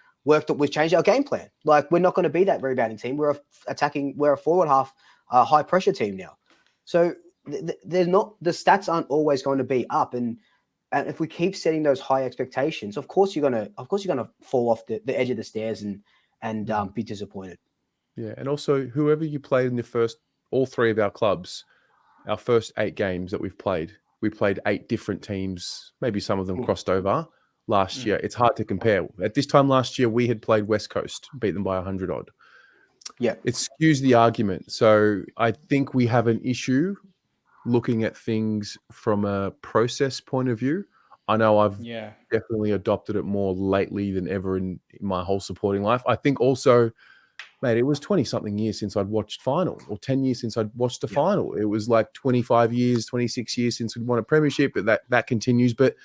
changed our game plan. Like, we're not going to be that rebounding team. We're a forward half high pressure team now. So they're not, the stats aren't always going to be up. And if we keep setting those high expectations, of course you're gonna fall off the edge of the stairs and be disappointed. Yeah, and also whoever you played in all three of our clubs, our first 8 games that we played 8 different teams. Maybe some of them crossed over last year. It's hard to compare. At this time last year, we had played West Coast, beat them by 100 odd. Yeah, it skews the argument. So I think we have an issue looking at things from a process point of view. I know I've definitely adopted it more lately than ever in my whole supporting life. I think also, mate, it was 20-something years since I'd watched final, or 10 years since I'd watched a final. It was like 25 years, 26 years since we'd won a premiership, but that continues. But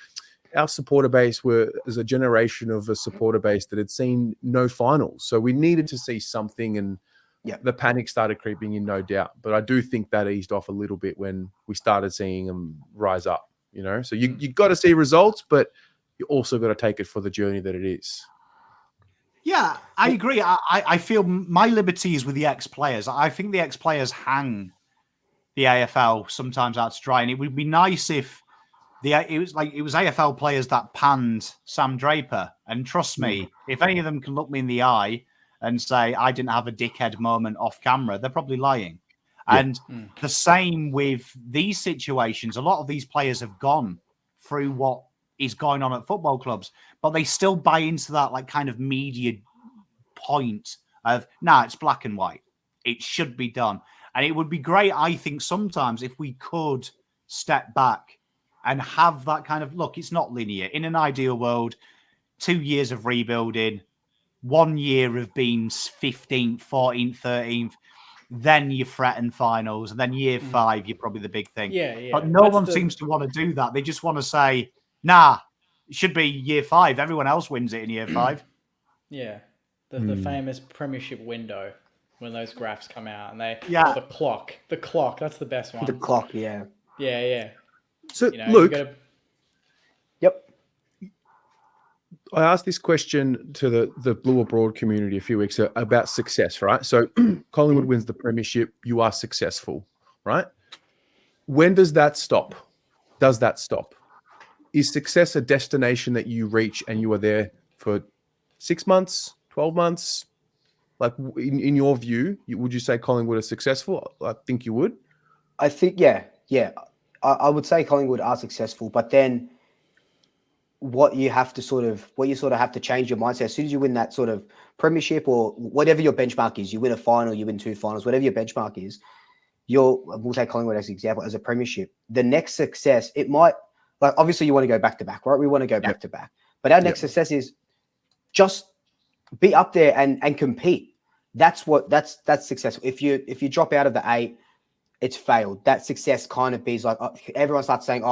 our supporter base as a generation of a supporter base that had seen no finals. So we needed to see something, and the panic started creeping in, no doubt. But I do think that eased off a little bit when we started seeing them rise up, you know? So you got to see results, but you also got to take it for the journey that it is. Yeah, I agree. I feel my liberty is with the ex-players. I think the ex-players hang the AFL sometimes out to dry, and it would be nice if it was AFL players that panned Sam Draper. And trust me, if any of them can look me in the eye and say I didn't have a dickhead moment off camera, they're probably lying. Yeah. And the same with these situations. A lot of these players have gone through what is going on at football clubs, but they still buy into that like kind of media point of, it's black and white. It should be done. And it would be great, I think, sometimes if we could step back and have that kind of, look, it's not linear. In an ideal world, 2 years of rebuilding, 1 year of being 15th, 14th, 13th, then you threaten finals, and then year 5, you're probably the big thing. Yeah. But no one seems to want to do that. They just want to say, it should be year 5. Everyone else wins it in year 5. Yeah. The famous premiership window, when those graphs come out, and the clock, that's the best one. The clock, yeah. Yeah. So, Luke, Yep. I asked this question to the Blue Abroad community a few weeks ago about success, right? So Collingwood wins the premiership, you are successful, right? When does that stop? Does that stop? Is success a destination that you reach and you are there for 6 months, 12 months? Like, in your view, would you say Collingwood are successful? I think you would. I think, yeah. I would say Collingwood are successful, but then what you have to sort of have to change your mindset as soon as you win that sort of premiership or whatever your benchmark is. You win a final, you win 2 finals, whatever your benchmark is. We'll take Collingwood as an example, as a premiership. The next success, it might, like, obviously you want to go back to back, right? We want to go back to back, but our next success is just be up there and compete. That's successful. If you drop out of the 8, it's failed. That success kind of be like, everyone starts saying,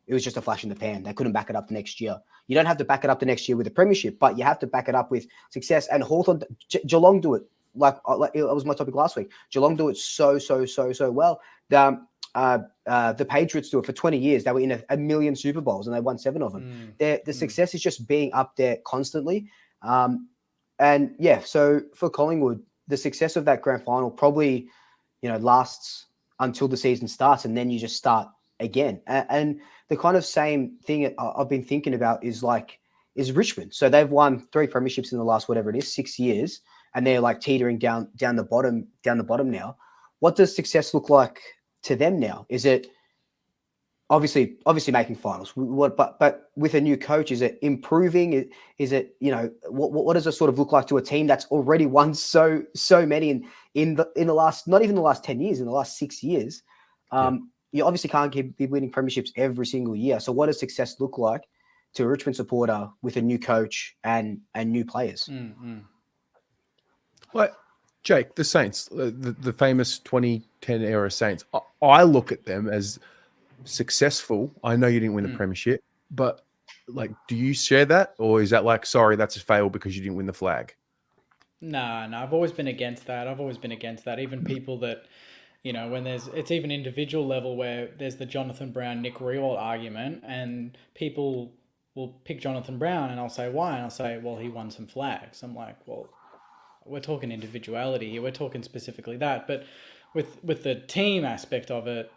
it was just a flash in the pan. They couldn't back it up the next year. You don't have to back it up the next year with a premiership, but you have to back it up with success. And Hawthorn, Geelong do it. Like it was my topic last week. Geelong do it so well. The Patriots do it for 20 years. They were in a million Super Bowls and they won 7 of them. The success is just being up there constantly. So for Collingwood, the success of that grand final probably, lasts until the season starts, and then you just start again. And the kind of same thing I've been thinking about is Richmond. So they've won 3 premierships in the last, whatever it is, 6 years, and they're like teetering down the bottom now. What does success look like to them now? Is it obviously making finals? But with a new coach, is it improving? Is it, what does it sort of look like to a team that's already won so many in the last, not even the last 10 years, in the last 6 years? You obviously can't be winning premierships every single year. So what does success look like to a Richmond supporter with a new coach and new players? Like, Jake, the Saints, the famous 2010 era Saints, I look at them as successful. I know you didn't win the premiership, but like, do you share that? Or is that like, sorry, that's a fail because you didn't win the flag? No, I've always been against that. Even people that, when it's even individual level where there's the Jonathan Brown, Nick Riewoldt argument, and people we'll pick Jonathan Brown, and I'll say, why? And I'll say, well, he won some flags. I'm like, well, we're talking individuality here. We're talking specifically that. But with the team aspect of it,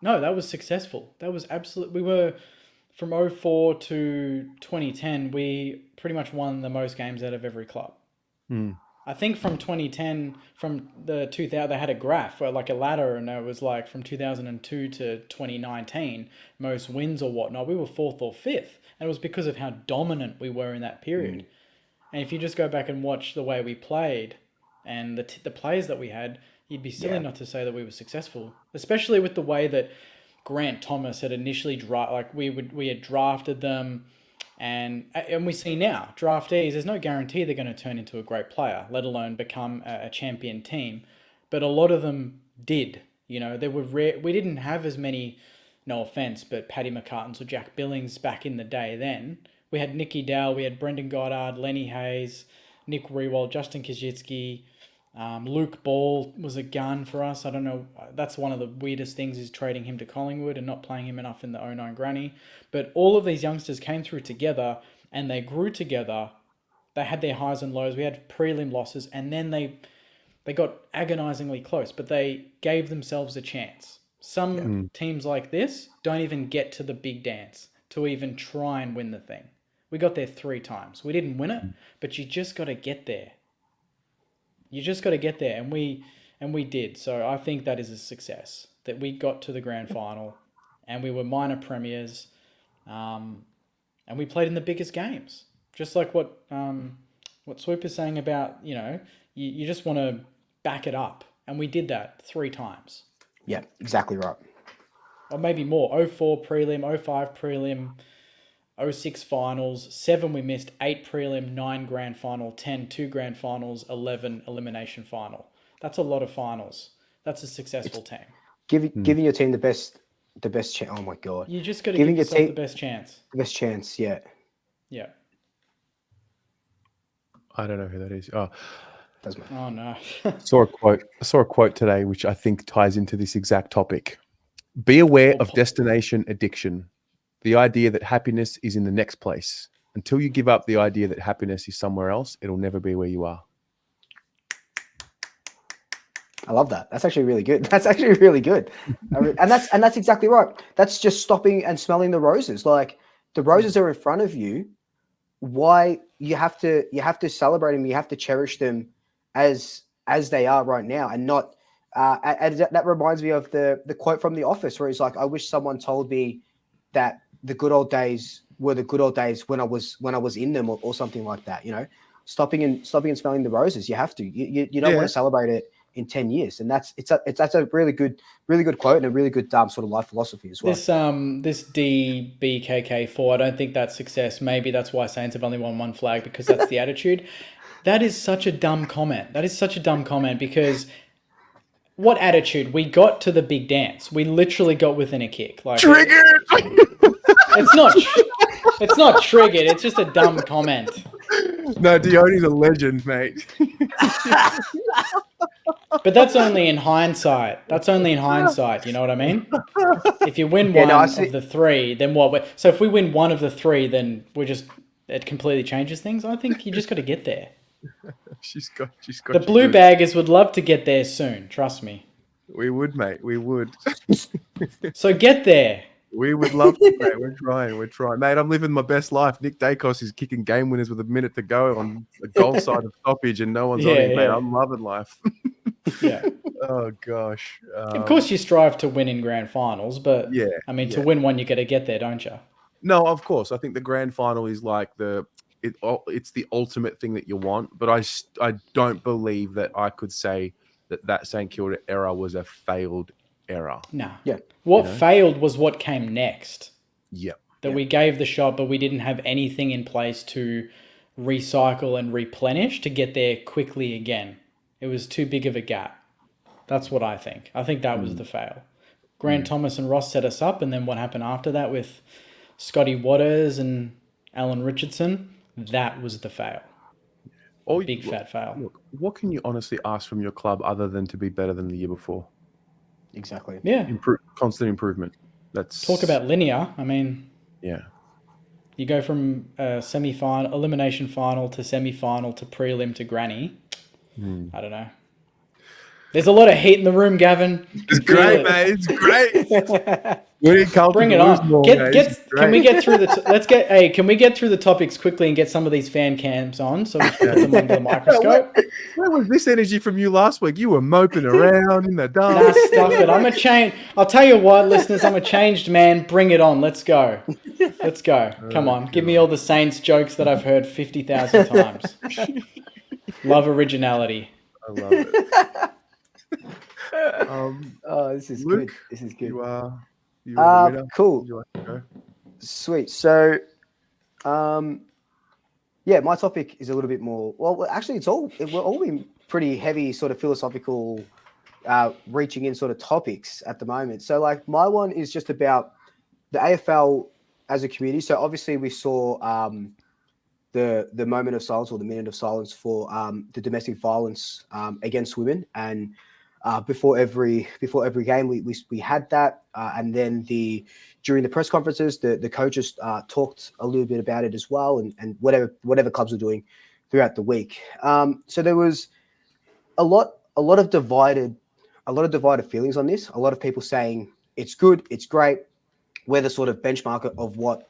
no, that was successful. That was absolutely... We were... From 04 to 2010, we pretty much won the most games out of every club. I think from 2010, from the 2000, they had a graph, or like a ladder, and it was like from 2002 to 2019, most wins or whatnot, we were 4th or 5th. And it was because of how dominant we were in that period. And if you just go back and watch the way we played and the players that we had, you'd be silly not to say that we were successful, especially with the way that Grant Thomas had initially we had drafted them, and we see now draftees. There's no guarantee they're going to turn into a great player, let alone become a champion team. But a lot of them did. You know, they were rare. We didn't have as many. No offense, but Paddy McCartans or Jack Billings back in the day. Then we had Nicky Dowell, we had Brendan Goddard, Lenny Hayes, Nick Rewald, Justin Kajitsky. Luke Ball was a gun for us. I don't know. That's one of the weirdest things is trading him to Collingwood and not playing him enough in the 09 Granny. But all of these youngsters came through together and they grew together. They had their highs and lows. We had prelim losses and then they got agonizingly close, but they gave themselves a chance. Some teams like this don't even get to the big dance to even try and win the thing. We got there 3 times. We didn't win it, but you just got to get there. You just got to get there, and we did. So I think that is a success, that we got to the grand final, and we were minor premiers, and we played in the biggest games. Just like what Swoop is saying about, you know, you just want to back it up, and we did that 3 times. Yeah, exactly right. Or maybe more. 04 prelim, 05 prelim, 06 finals, 7 we missed, 8 prelim, 9 grand final, 10 2 grand finals, 11 elimination final. That's a lot of finals. That's a successful team. Giving your team the best chance. Oh my god! You just got to give yourself the best chance. The best chance, yeah. Yeah. I don't know who that is. Oh, Doesn't matter. Oh no. I saw a quote today which I think ties into this exact topic. Be aware of destination addiction. The idea that happiness is in the next place. Until you give up the idea that happiness is somewhere else, it'll never be where you are. I love that. That's actually really good. And that's exactly right. That's just stopping and smelling the roses. Like the roses are in front of you. Why you have to celebrate them, you have to cherish them as they are right now, and not that reminds me of the quote from The Office where he's like, I wish someone told me that the good old days were the good old days when I was in them, or something like that. You know, stopping and smelling the roses. You have to. You don't want to celebrate it in 10 years, and that's a really good quote and a really good sort of life philosophy as well. This DBKK4, I don't think that's success. Maybe that's why Saints have only won 1 flag, because that's the attitude. That is such a dumb comment. Because what attitude? We got to the big dance. We literally got within a kick. Like Triggered. It's not triggered. It's just a dumb comment. No, Dione's a legend, mate. But that's only in hindsight. You know what I mean? If you win one of the 3, then what? So if we win one of the 3, then it completely changes things. I think you just got to get there. She's got the blue baggers would love to get there soon. Trust me. We would, mate. We would. So get there. We would love to, mate. We're trying. Mate, I'm living my best life. Nick Dacos is kicking game winners with a minute to go on the goal side of stoppage, and no one's on him, mate. I'm loving life. Yeah. Oh, gosh. Of course you strive to win in grand finals, but to win one, you got to get there, don't you? No, of course. I think the grand final is like it's the ultimate thing that you want, but I don't believe that I could say that St Kilda era was a failed era. No. Yeah. What failed was what came next. Yep. We gave the shot, but we didn't have anything in place to recycle and replenish to get there quickly again. It was too big of a gap. That's what I think. I think that was the fail. Grant Thomas and Ross set us up, and then what happened after that with Scotty Waters and Alan Richardson, that was the fail. Big fat fail. Look, what can you honestly ask from your club other than to be better than the year before? Exactly. Yeah. Constant improvement. Talk about linear. I mean... Yeah. You go from semi-final, elimination final to semi-final to prelim to granny. I don't know. There's a lot of heat in the room, Gavin. It's great, mate. It's great. We need Carlton Bring to it lose on. more, mate. Can we get through can we get through the topics quickly and get some of these fan cams on so we can put them under the microscope? Where was this energy from you last week? You were moping around in the dark. Nah, stuff it. I'm a change. I'll tell you what, listeners, I'm a changed man. Bring it on. Let's go. Let's go. Come on. Give me all the Saints jokes that I've heard 50,000 times. Love originality. I love it. This is Luke, good. This is good. You are the winner. Cool. Would you like to go? Sweet. So, yeah, my topic is a little bit more. Well, actually, we're all been pretty heavy, sort of philosophical, reaching in sort of topics at the moment. So, like, my one is just about the AFL as a community. So, obviously, we saw the moment of silence or the minute of silence for the domestic violence against women, and before every game we had that, and then during the press conferences the coaches talked a little bit about it as well, and whatever clubs were doing throughout the week. So there was a lot of divided feelings on this. A lot of people saying it's good, it's great. We're the sort of benchmark of what,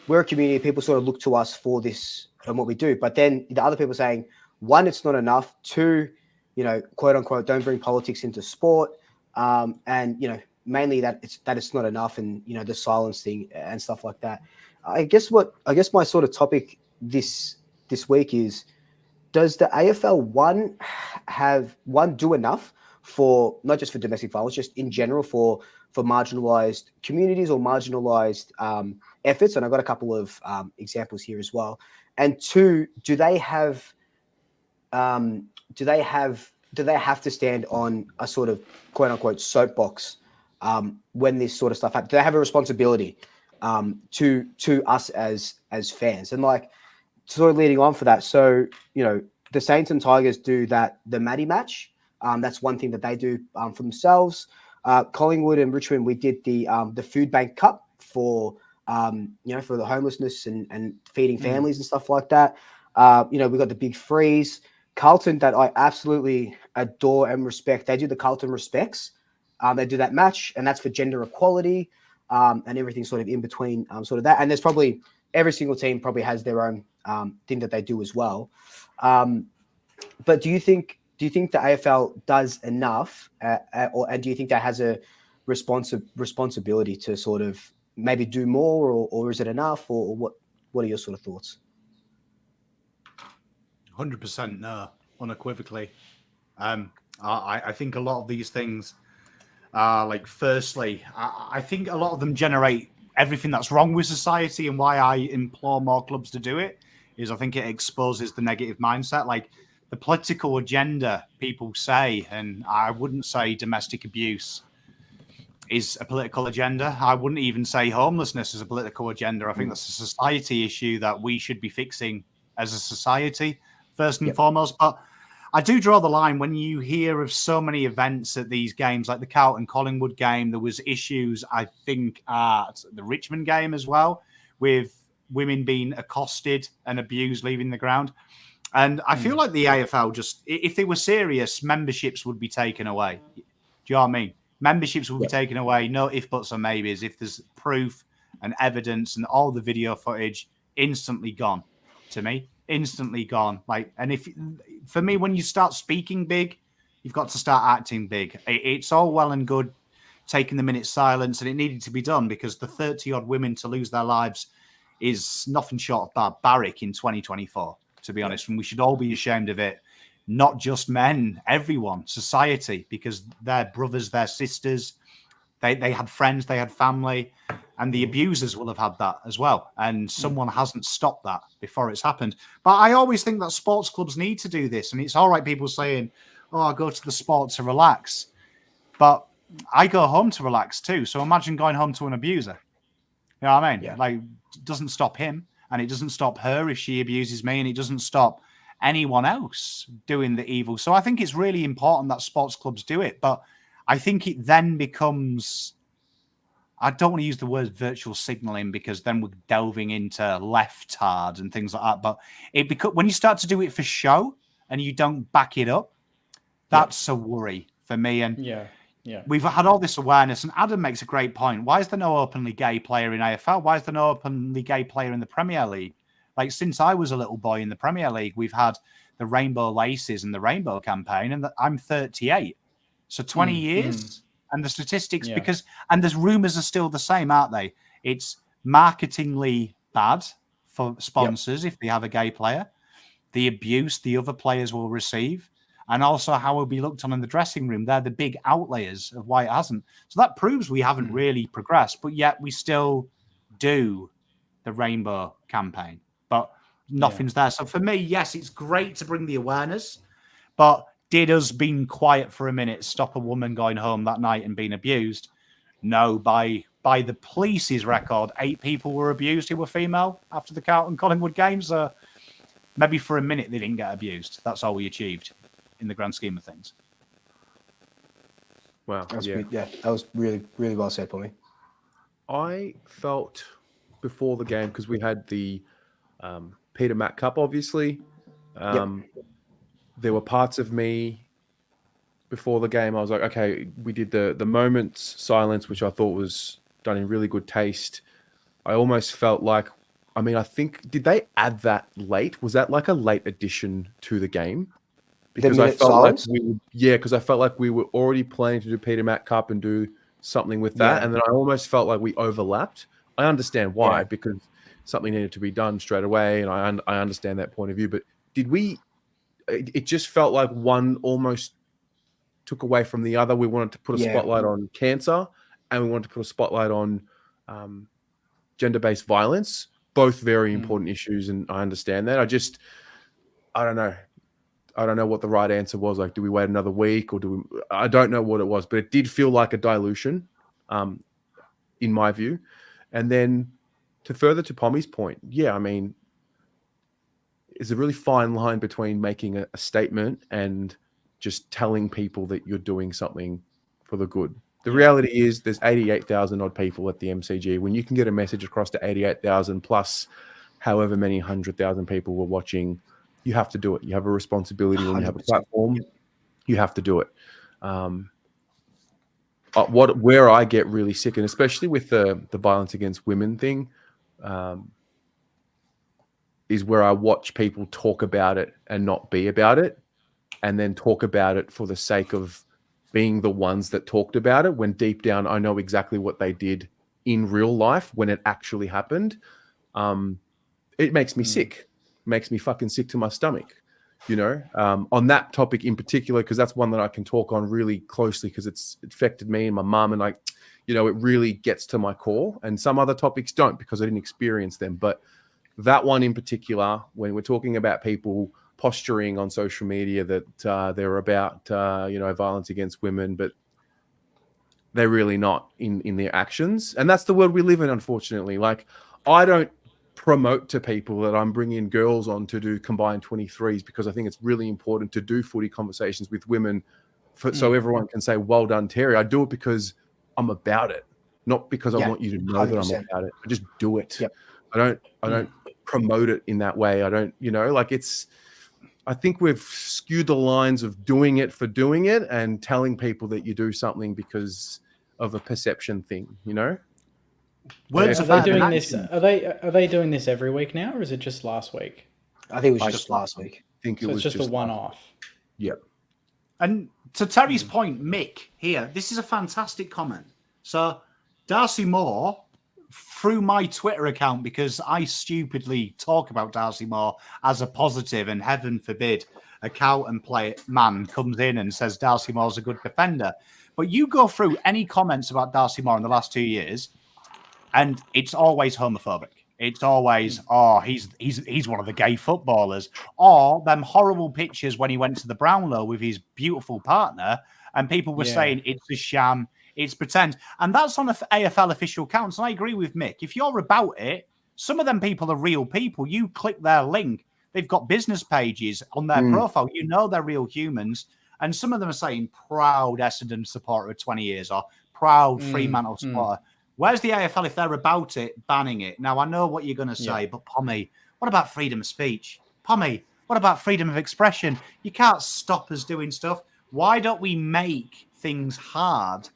we're a community. People sort of look to us for this and what we do. But then the other people saying, one, it's not enough. Two, quote unquote, don't bring politics into sport. And, mainly that it's not enough, and, the silence thing and stuff like that. I guess my sort of topic this week is, does the AFL do enough for, not just for domestic violence, just in general for marginalized communities or marginalized efforts? And I've got a couple of examples here as well. And two, do they have to stand on a sort of quote unquote soapbox when this sort of stuff happens? Do they have a responsibility to us as fans? And like, sort of leading on for that, so the Saints and Tigers do the Maddie match. That's one thing that they do for themselves. Collingwood and Richmond, we did the Food Bank Cup for for the homelessness and feeding families and stuff like that. We got the Big Freeze. Carlton, that I absolutely adore and respect, they do the Carlton Respects. They do that match, and that's for gender equality and everything sort of in between sort of that. And there's probably every single team probably has their own thing that they do as well. But do you think the AFL does enough, and do you think that has a responsibility to sort of maybe do more, or is it enough, or what are your sort of thoughts? 100% no, unequivocally. I think a lot of these things are firstly, I think a lot of them generate everything that's wrong with society, and why I implore more clubs to do it is I think it exposes the negative mindset. Like the political agenda people say, and I wouldn't say domestic abuse is a political agenda. I wouldn't even say homelessness is a political agenda. I think that's a society issue that we should be fixing as a society first and foremost. But I do draw the line when you hear of so many events at these games, like the Carlton-Collingwood game. There was issues, I think, at the Richmond game as well, with women being accosted and abused leaving the ground. And I feel like the AFL just, if they were serious, memberships would be taken away. Do you know what I mean? Memberships would be taken away. No ifs, buts, or maybes. If there's proof and evidence and all the video footage, instantly gone to me. Instantly gone. For me, when you start speaking big, you've got to start acting big. It's all well and good taking the minute's silence, and it needed to be done because the 30-odd women to lose their lives is nothing short of barbaric in 2024, to be honest. And we should all be ashamed of it. Not just men, everyone, society, because they're brothers, they're sisters. They had friends, they had family, and the abusers will have had that as well. And someone hasn't stopped that before it's happened. But I always think that sports clubs need to do this. And it's all right, people saying, oh, I go to the sport to relax. But I go home to relax too. So imagine going home to an abuser. You know what I mean? Yeah. It doesn't stop him, and it doesn't stop her if she abuses me, and it doesn't stop anyone else doing the evil. So I think it's really important that sports clubs do it. But I think it then becomes I don't want to use the word virtual signaling because then we're delving into leftard and things like that. But when you start to do it for show and you don't back it up, that's a worry for me. And we've had all this awareness. And Adam makes a great point. Why is there no openly gay player in AFL? Why is there no openly gay player in the Premier League? Like, since I was a little boy in the Premier League, we've had the Rainbow Laces and the Rainbow Campaign, and I'm 38. So 20 years. And the statistics, and there's rumours are still the same, aren't they? It's marketingly bad for sponsors if they have a gay player, the abuse the other players will receive, and also how will be looked on in the dressing room. They're the big outliers of why it hasn't. So that proves we haven't really progressed, but yet we still do the Rainbow Campaign, but nothing's there. So for me, yes, it's great to bring the awareness, but did us being quiet for a minute stop a woman going home that night and being abused? No, by the police's record, 8 people were abused who were female after the Carlton Collingwood game. So maybe for a minute they didn't get abused. That's all we achieved in the grand scheme of things. Wow. That was really, really well said for me. I felt before the game, because we had the Peter Mac Cup, obviously. There were parts of me before the game. I was like, okay, we did the moments silence, which I thought was done in really good taste. I almost felt like, I think, did they add that late? Was that like a late addition to the game? Because I felt silence? Because I felt like we were already planning to do Peter Mac Cup and do something with that. And then I almost felt like we overlapped. I understand why, because something needed to be done straight away. And I understand that point of view, but did we, it just felt like one almost took away from the other. We wanted to put a spotlight on cancer, and we wanted to put a spotlight on gender-based violence, both very important issues, and I understand that. I don't know. I don't know what the right answer was. Like, do we wait another week, or I don't know what it was, but it did feel like a dilution, in my view. And then to further to Pommy's point, it's a really fine line between making a statement and just telling people that you're doing something for the good. The reality is there's 88,000 odd people at the MCG. When you can get a message across to 88,000 plus however many 100,000 people were watching, you have to do it. You have a responsibility when you have a platform. You have to do it. Where I get really sick, and especially with the violence against women thing, is where I watch people talk about it and not be about it, and then talk about it for the sake of being the ones that talked about it, when deep down I know exactly what they did in real life when it actually happened. It makes me sick. It makes me fucking sick to my stomach, on that topic in particular, because that's one that I can talk on really closely because it's affected me and my mum, and it really gets to my core. And some other topics don't, because I didn't experience them. But that one in particular, when we're talking about people posturing on social media that they're about, violence against women, but they're really not in their actions. And that's the world we live in, unfortunately. Like, I don't promote to people that I'm bringing girls on to do combined 23s, because I think it's really important to do footy conversations with women so everyone can say, well done, Terry. I do it because I'm about it, not because I want you to know 100%. That I'm about it. I just do it. Yep. I don't promote it in that way. I don't, I think we've skewed the lines of doing it for doing it and telling people that you do something because of a perception thing, Words are they doing this? Are they doing this every week now, or is it just last week? I think it was just last week. I think it was just a one-off. Yep. And to Terry's point, Mick here, this is a fantastic comment. So Darcy Moore, through my Twitter account, because I stupidly talk about Darcy Moore as a positive, and heaven forbid a Carlton man comes in and says Darcy Moore's a good defender. But you go through any comments about Darcy Moore in the last 2 years, and it's always homophobic. It's always, he's one of the gay footballers, or them horrible pictures when he went to the Brownlow with his beautiful partner, and people were saying it's a sham. It's pretend. And that's on the AFL official accounts. And I agree with Mick. If you're about it, some of them people are real people. You click their link. They've got business pages on their profile. They're real humans. And some of them are saying proud Essendon supporter of 20 years, or proud Fremantle supporter. Where's the AFL if they're about it, banning it? Now, I know what you're going to say, but Pommy, what about freedom of speech? Pommy, what about freedom of expression? You can't stop us doing stuff. Why don't we make things hard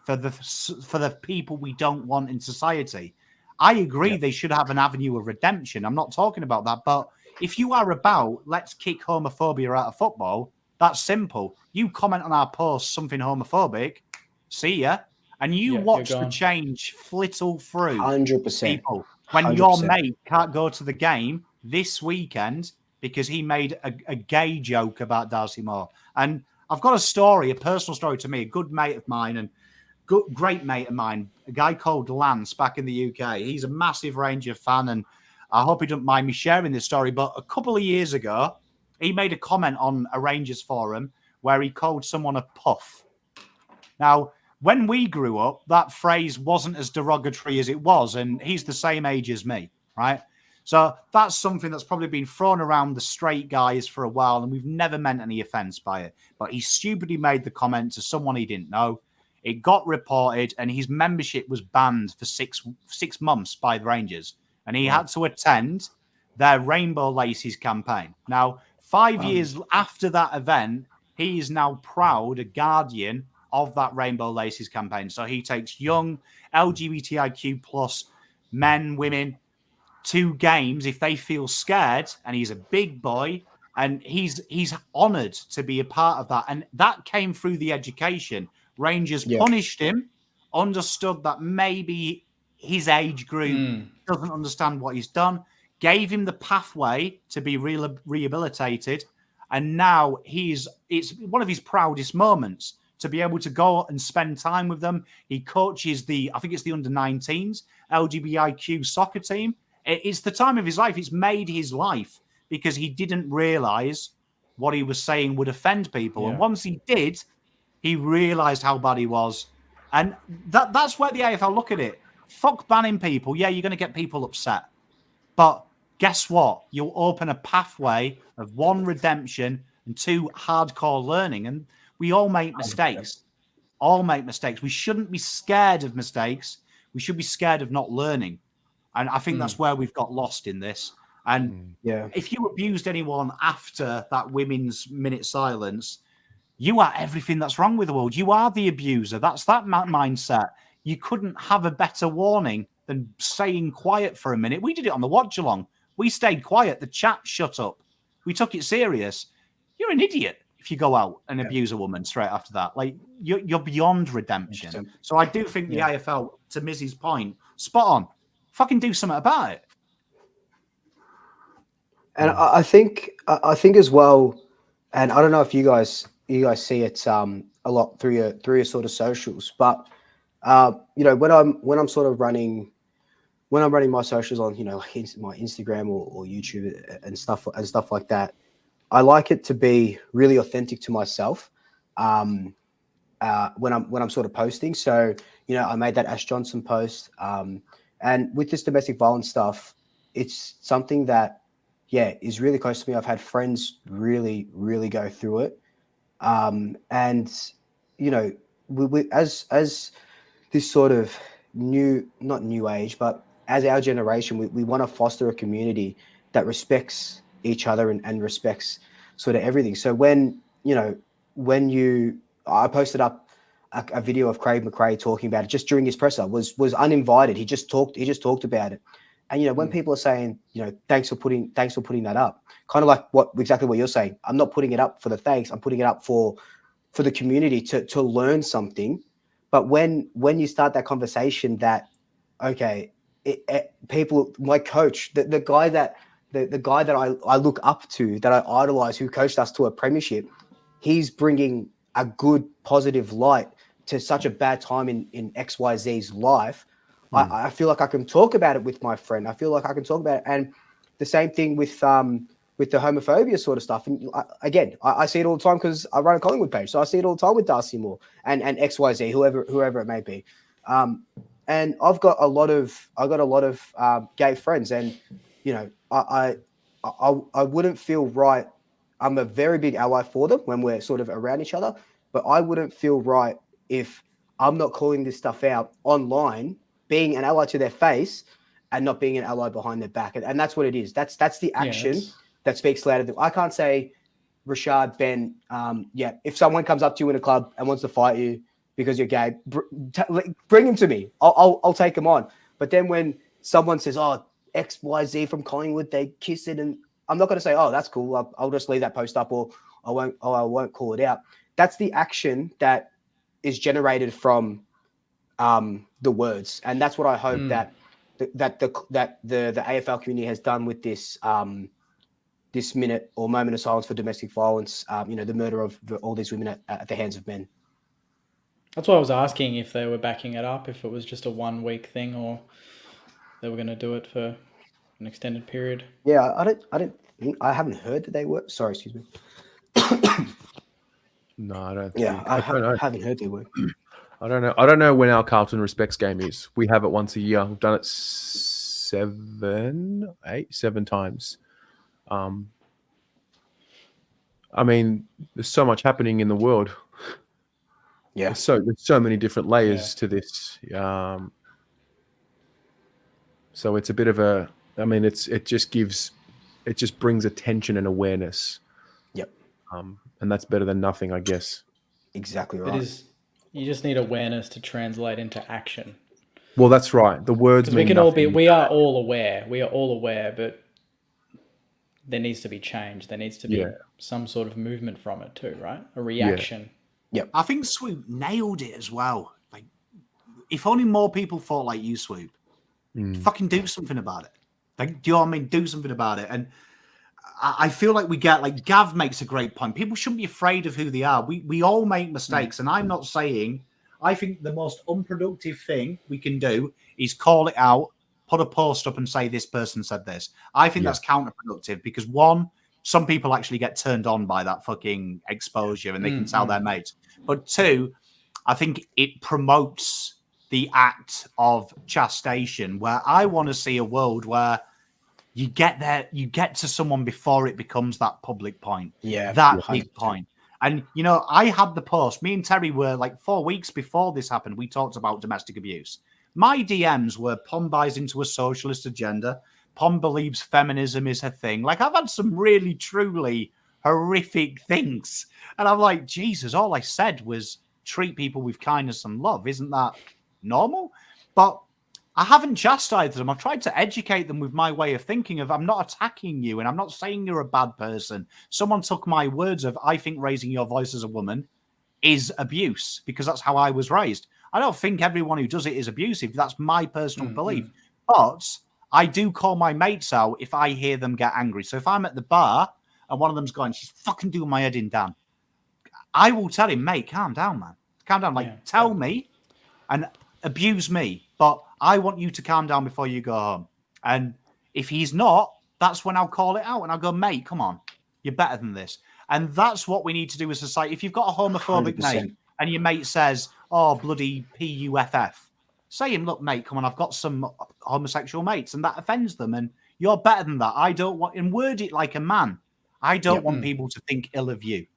for the people we don't want in society? I agree they should have an avenue of redemption. I'm not talking about that. But if you are about, let's kick homophobia out of football, that's simple. You comment on our post something homophobic, see ya. And you watch the change flittle through 100%. people. When your mate can't go to the game this weekend because he made a gay joke about Darcy Moore. And I've got a story, a personal story to me, a good mate of mine and great mate of mine, a guy called Lance back in the UK. He's a massive Ranger fan, and I hope he doesn't mind me sharing this story. But a couple of years ago, he made a comment on a Rangers forum where he called someone a puff. Now, when we grew up, that phrase wasn't as derogatory as it was, and he's the same age as me, right? So that's something that's probably been thrown around the straight guys for a while, and we've never meant any offense by it. But he stupidly made the comment to someone he didn't know. It got reported, and his membership was banned for six months by the Rangers, and he had to attend their Rainbow Laces campaign. Now, 5 years after that event, he is now proud a guardian of that Rainbow Laces campaign. So he takes young LGBTIQ plus men, women to games if they feel scared, and he's a big boy, and he's honoured to be a part of that. And that came through the education. Rangers punished him, understood that maybe his age group doesn't understand what he's done, gave him the pathway to be rehabilitated, and now it's one of his proudest moments to be able to go and spend time with them. He coaches I think it's the under-19s LGBTIQ soccer team. It's the time of his life. It's made his life because he didn't realize what he was saying would offend people. And once he did, he realized how bad he was. And that's where the AFL look at it. Fuck banning people. Yeah, you're going to get people upset. But guess what? You'll open a pathway of one, redemption, and two, hardcore learning. And we all make mistakes. All make mistakes. We shouldn't be scared of mistakes. We should be scared of not learning. And I think that's where we've got lost in this. And if you abused anyone after that women's minute silence, you are everything that's wrong with the world. You are the abuser. That's that mindset. You couldn't have a better warning than staying quiet for a minute. We did it on the watch along. We stayed quiet. The chat shut up. We took it serious. You're an idiot if you go out and abuse a woman straight after that. Like, you're beyond redemption. So I do think the AFL, to Mizzy's point, spot on. Fucking do something about it. And I think as well, and I don't know if you guys see it a lot through your sort of socials, but you know, when I'm sort of running my socials on, you know, like my Instagram or YouTube and stuff like that, I like it to be really authentic to myself when I'm sort of posting. So, you know, I made that Ash Johnson post, and with this domestic violence stuff, it's something that is really close to me. I've had friends really go through it, and you know, we as this sort of not new age, but as our generation, we want to foster a community that respects each other and respects sort of everything. So I posted up a video of Craig McRae talking about it just during his presser, was uninvited. He just talked about it. And, you know, when people are saying, you know, thanks for putting that up, kind of like exactly what you're saying. I'm not putting it up for the thanks. I'm putting it up for the community to learn something. But when you start that conversation that, okay, people, my coach, the guy that I look up to, that I idolize, who coached us to a premiership, he's bringing a good positive light to such a bad time in XYZ's life. I feel like I can talk about it with my friend. I feel like I can talk about it. And the same thing with the homophobia sort of stuff. And again, I see it all the time because I run a Collingwood page. So I see it all the time with Darcy Moore and XYZ, whoever it may be. And I've got a lot of gay friends, and, you know, I wouldn't feel right. I'm a very big ally for them when we're sort of around each other, but I wouldn't feel right if I'm not calling this stuff out online being an ally to their face and not being an ally behind their back. And that's what it is. That's the action that speaks louder than I can't say, Rashad, Ben, if someone comes up to you in a club and wants to fight you because you're gay, bring him to me. I'll take him on. But then when someone says, oh, X, Y, Z from Collingwood, they kiss it, and I'm not going to say, oh, that's cool. I'll just leave that post up, or I won't call it out. That's the action that is generated from the words, and that's what I hope that the AFL community has done with this this minute or moment of silence for domestic violence. The murder of all these women at the hands of men. That's why I was asking if they were backing it up, if it was just a 1 week thing, or they were going to do it for an extended period. Yeah, I haven't heard that they were. Sorry, excuse me. No, I don't. Yeah, I haven't heard they were. I don't know. I don't know when our Carlton Respects game is. We have it once a year. We've done it 7 times. I mean, there's so much happening in the world. Yeah. There's so many different layers to this. So it's a bit of a. I mean, it just brings attention and awareness. Yep. And that's better than nothing, I guess. Exactly right. You just need awareness to translate into action. Well, that's right. The words mean nothing. We are all aware, but there needs to be change. There needs to be some sort of movement from it too, right? A reaction. Yep. I think Swoop nailed it as well. Like, if only more people thought like you, Swoop, fucking do something about it. Like, do you know what I mean? Do something about it. And I feel like we get, like, Gav makes a great point. People shouldn't be afraid of who they are. We all make mistakes. And I'm not saying, I think the most unproductive thing we can do is call it out, put a post up and say this person said this. I think that's counterproductive because, one, some people actually get turned on by that fucking exposure and they can tell their mates. But two, I think it promotes the act of chastisement, where I want to see a world where you get to someone before it becomes that public point. Yeah. That big point. And, I had the post. Me and Terry were like 4 weeks before this happened. We talked about domestic abuse. My DMs were Pom buys into a socialist agenda. Pom believes feminism is her thing. Like, I've had some really, truly horrific things. And I'm like, Jesus, all I said was treat people with kindness and love. Isn't that normal? But I haven't chastised them. I've tried to educate them with my way of thinking of, I'm not attacking you and I'm not saying you're a bad person. Someone took my words of, I think raising your voice as a woman is abuse because that's how I was raised. I don't think everyone who does it is abusive. That's my personal belief. But I do call my mates out if I hear them get angry. So if I'm at the bar and one of them's going, she's fucking doing my head in, Dan, I will tell him, mate, calm down, man. Calm down. Like, tell me and abuse me. But I want you to calm down before you go home. And if he's not, that's when I'll call it out and I'll go, mate, come on. You're better than this. And that's what we need to do as a society. If you've got a homophobic 100%. mate and your mate says, oh, bloody PUFF, say him, look, mate, come on, I've got some homosexual mates and that offends them. And you're better than that. I don't want, and word it like a man. I don't want people to think ill of you.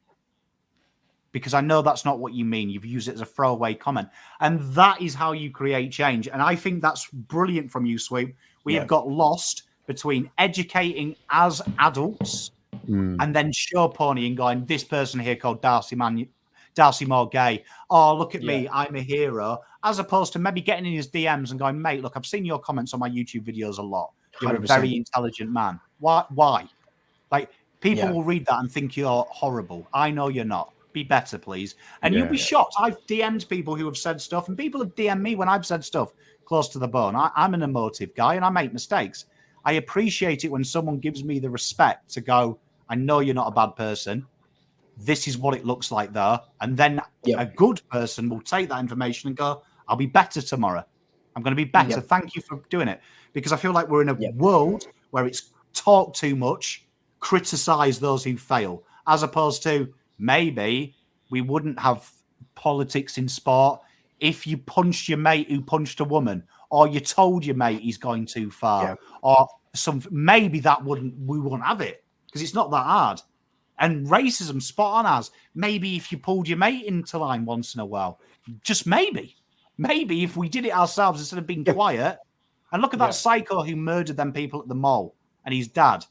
Because I know that's not what you mean. You've used it as a throwaway comment. And that is how you create change. And I think that's brilliant from you, Swoop. We have got lost between educating as adults and then show ponying, going, this person here called Darcy Moore Gay. Oh, look at me. I'm a hero. As opposed to maybe getting in his DMs and going, mate, look, I've seen your comments on my YouTube videos a lot. You're 100%. a very intelligent man. Why? Like, people will read that and think you're horrible. I know you're not. Be better, please. And you'll be shocked. I've DM'd people who have said stuff, and people have DM'd me when I've said stuff close to the bone. I'm an emotive guy, and I make mistakes. I appreciate it when someone gives me the respect to go, I know you're not a bad person. This is what it looks like, though. And then a good person will take that information and go, I'll be better tomorrow. I'm going to be better. Thank you for doing it. Because I feel like we're in a world where it's talk too much, criticize those who fail, as opposed to, maybe we wouldn't have politics in sport if you punched your mate who punched a woman, or you told your mate he's going too far, or maybe we wouldn't have it because it's not that hard. And racism, spot on as maybe if you pulled your mate into line once in a while, just maybe, Maybe if we did it ourselves instead of being quiet. And look at that psycho who murdered them people at the mall. And his dad.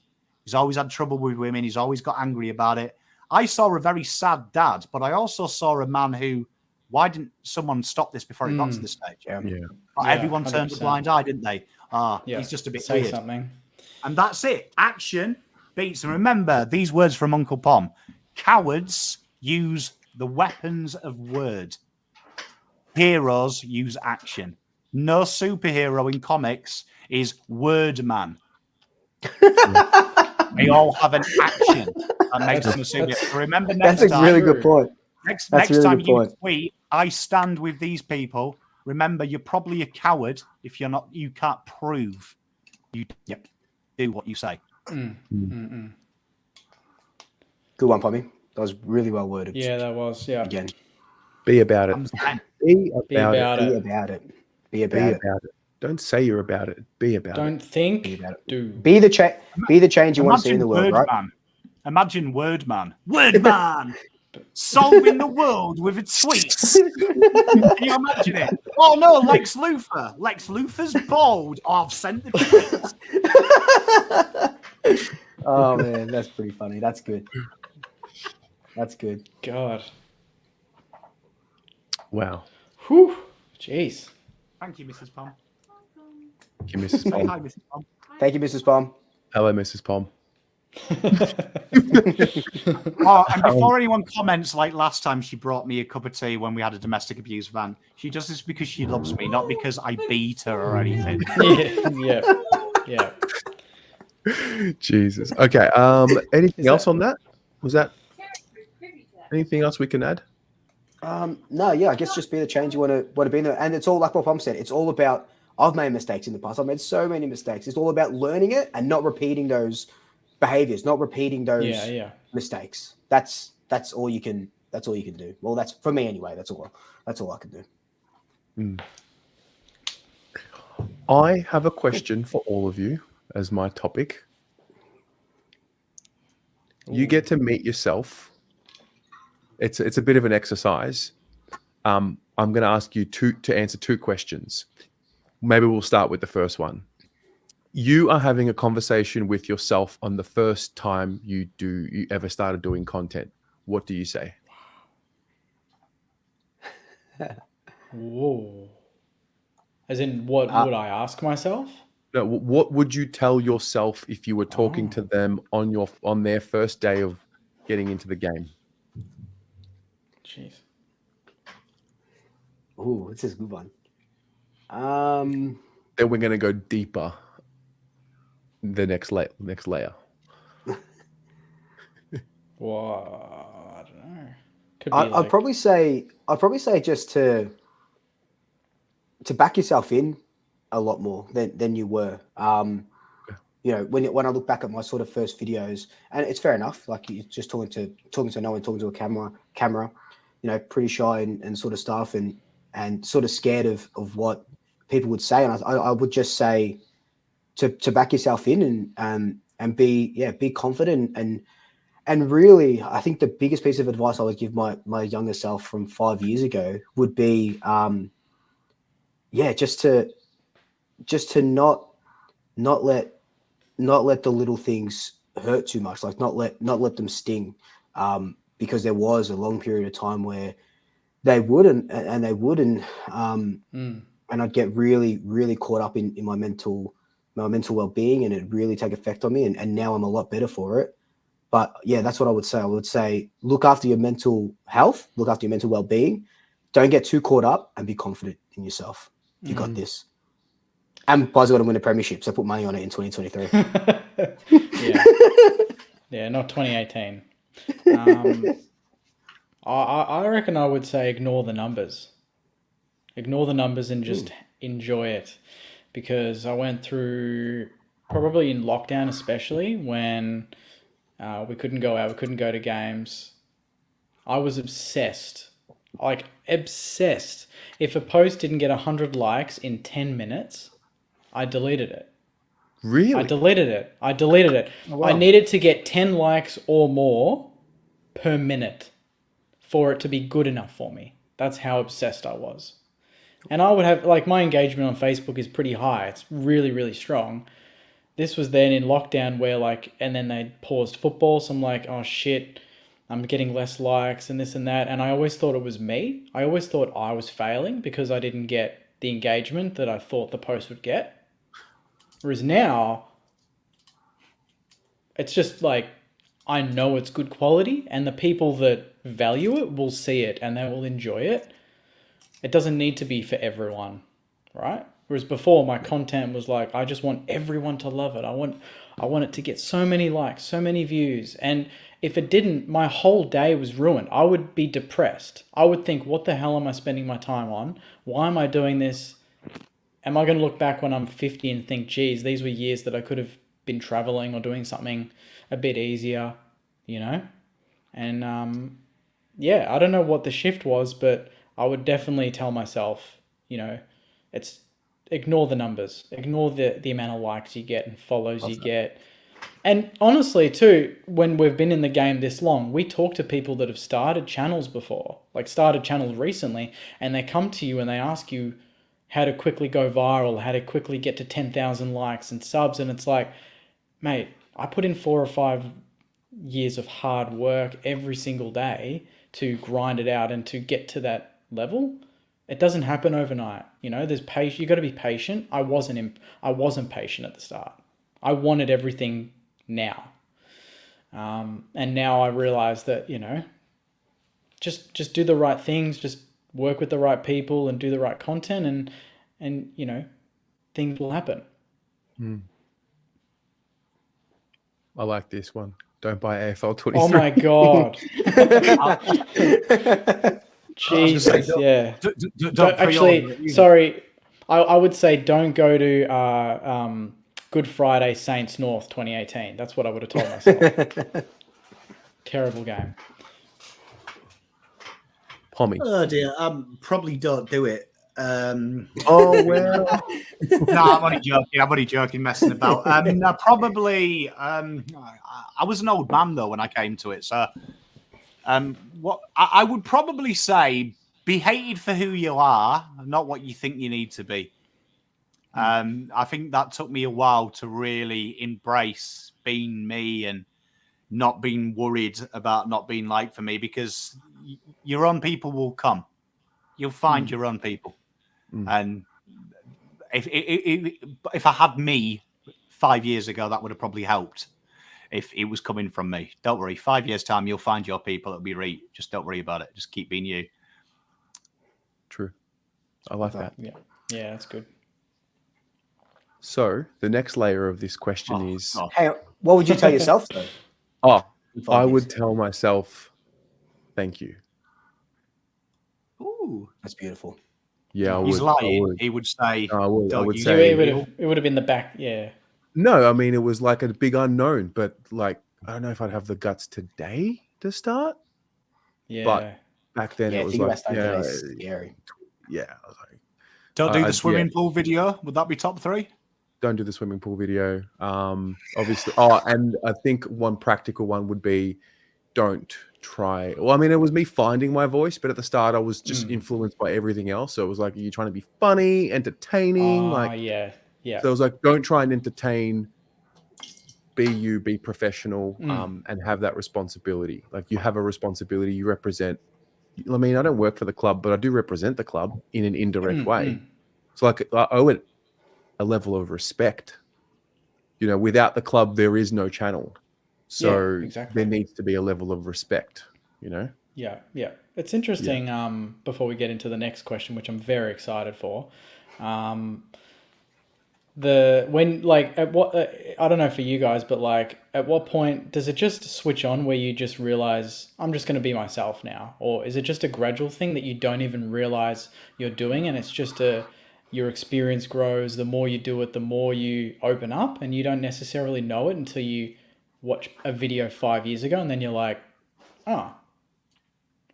He's always had trouble with women. He's always got angry about it. I saw a very sad dad, but I also saw a man who, why didn't someone stop this before it got to this stage? But everyone turned a blind eye, didn't they? He's just a bit Say weird. something. And that's it. Action beats. And remember, these words from Uncle Pom. Cowards use the weapons of word. Heroes use action. No superhero in comics is word man. They all have an action that makes them a superhero. Remember next That's a time. really good point. Next really time good you point. tweet, I stand with these people. Remember, you're probably a coward if you're not. You can't prove you do what you say. Good one, Pommy. That was really well worded. Yeah, that was. Yeah. Again. Be about it. Be about it. Be about it. Be about it. Don't say you're about it. Be about it. Don't think. Be about it. Do. Be the change you want to see in the world, right? Man. Imagine Word Man. Word Man. Solving the world with a tweet. Can you imagine it? Oh no, Lex Luthor. Lex Luthor's bald. Oh, I've sent the tweets. Oh man, that's pretty funny. That's good. That's good. God. Wow. Whew. Jeez. Thank you, Mrs. Pom. Thank you, Mrs. Say Pom. hi, Mrs. Pom. Thank you, Mrs. Palm. Hello, Mrs. Pom. Oh, and before anyone comments, like last time she brought me a cup of tea when we had a domestic abuse van, she does this because she loves me, not because I beat her or anything. Yeah. Jesus. Okay. Anything else on that? Was that anything else we can add? No, yeah, I guess just be the change you want to be in there. And it's all like what Pom said, it's all about, I've made mistakes in the past. I've made so many mistakes. It's all about learning it and not repeating those behaviors, not repeating those mistakes. That's all you can do. Well, that's for me anyway. That's all I can do. I have a question for all of you as my topic. You get to meet yourself. It's a bit of an exercise. I'm going to ask you to answer two questions. Maybe we'll start with the first one. You are having a conversation with yourself on the first time you ever started doing content. What do you say? Whoa. As in, what would I ask myself? No, what would you tell yourself if you were talking to them on their first day of getting into the game? Jeez. Ooh, this is a good one. Then we're going to go deeper. The next layer. Well, I don't know. Could be I'd probably say just to back yourself in a lot more than you were. You know, when I look back at my sort of first videos, and it's fair enough. Like you're just talking to no one, talking to a camera. You know, pretty shy and sort of stuff, and sort of scared of what people would say. And I would just say to back yourself in and be confident and really, I think the biggest piece of advice I would give my younger self from 5 years ago would be, just to not let the little things hurt too much, like not let them sting, because there was a long period of time where they wouldn't, and I'd get really, really caught up in my mental well-being, and it really take effect on me. And now I'm a lot better for it. But yeah, that's what I would say. I would say, look after your mental health, look after your mental well-being. Don't get too caught up, and be confident in yourself. You got this. And Pies are going to win a premiership, so put money on it in 2023. Yeah, not 2018. I reckon I would say ignore the numbers. Ignore the numbers and just enjoy it. Because I went through, probably in lockdown especially, when we couldn't go out, we couldn't go to games. I was obsessed. Like, obsessed. If a post didn't get 100 likes in 10 minutes, I deleted it. Really? I deleted it. Oh, wow. I needed to get 10 likes or more per minute for it to be good enough for me. That's how obsessed I was. And I would have, like, my engagement on Facebook is pretty high. It's really, really strong. This was then in lockdown where, like, and then they paused football. So I'm like, oh shit, I'm getting less likes and this and that. And I always thought it was me. I always thought I was failing because I didn't get the engagement that I thought the post would get. Whereas now, it's just like, I know it's good quality and the people that value it will see it and they will enjoy it. It doesn't need to be for everyone, right? Whereas before, my content was like, I just want everyone to love it. I want it to get so many likes, so many views. And if it didn't, my whole day was ruined. I would be depressed. I would think, what the hell am I spending my time on? Why am I doing this? Am I going to look back when I'm 50 and think, geez, these were years that I could have been traveling or doing something a bit easier, you know? And yeah, I don't know what the shift was, but I would definitely tell myself, you know, it's ignore the numbers, ignore the amount of likes you get and follows you get. And honestly, too, when we've been in the game this long, we talk to people that have started channels before, like started channels recently, and they come to you and they ask you how to quickly go viral, how to quickly get to 10,000 likes and subs. And it's like, mate, I put in 4 or 5 years of hard work every single day to grind it out and to get to that level. It doesn't happen overnight. You know, there's patience. You got to be patient. I wasn't patient at the start. I wanted everything now. And now I realize that, you know, just do the right things, just work with the right people and do the right content and you know, things will happen. I like this one. Don't buy AFL 23. Oh my God. Jesus, yeah. Don't actually, sorry. I would say don't go to Good Friday Saints North 2018. That's what I would have told myself. Terrible game. Pommy. Oh dear, probably don't do it. Oh well. No, I'm only joking, messing about. Probably. I was an old man though when I came to it, so what I would probably say: be hated for who you are, not what you think you need to be. I think that took me a while to really embrace being me and not being worried about not being liked for me, because your own people will come. You'll find your own people. And if I had me 5 years ago, that would have probably helped if it was coming from me. Don't worry. 5 years' time, you'll find your people. It'll be right. Just don't worry about it. Just keep being you. True. I like that. Yeah, that's good. So the next layer of this question is... Hey, what would you tell yourself, though? I would tell myself, thank you. Ooh, that's beautiful. Yeah, He's lying. He would say, I would So say it would have been the back, yeah. No, I mean, it was like a big unknown, but like, I don't know if I'd have the guts today to start. Yeah. But back then it was like, scary. Yeah. I was like, don't do the swimming pool video. Would that be top 3? Don't do the swimming pool video. Obviously. And I think one practical one would be don't try. Well, I mean, it was me finding my voice, but at the start I was just influenced by everything else. So it was like, are you trying to be funny, entertaining? Yeah. So it was like, don't try and entertain, be you, be professional, and have that responsibility. Like, you have a responsibility, you represent. I mean, I don't work for the club, but I do represent the club in an indirect way. So like, I owe it a level of respect. You know, without the club, there is no channel. So there needs to be a level of respect, you know? Yeah. It's interesting, before we get into the next question, which I'm very excited for. I don't know for you guys, but like, at what point does it just switch on where you just realize I'm just going to be myself now? Or is it just a gradual thing that you don't even realize you're doing? And it's just your experience grows. The more you do it, the more you open up, and you don't necessarily know it until you watch a video 5 years ago. And then you're like, oh,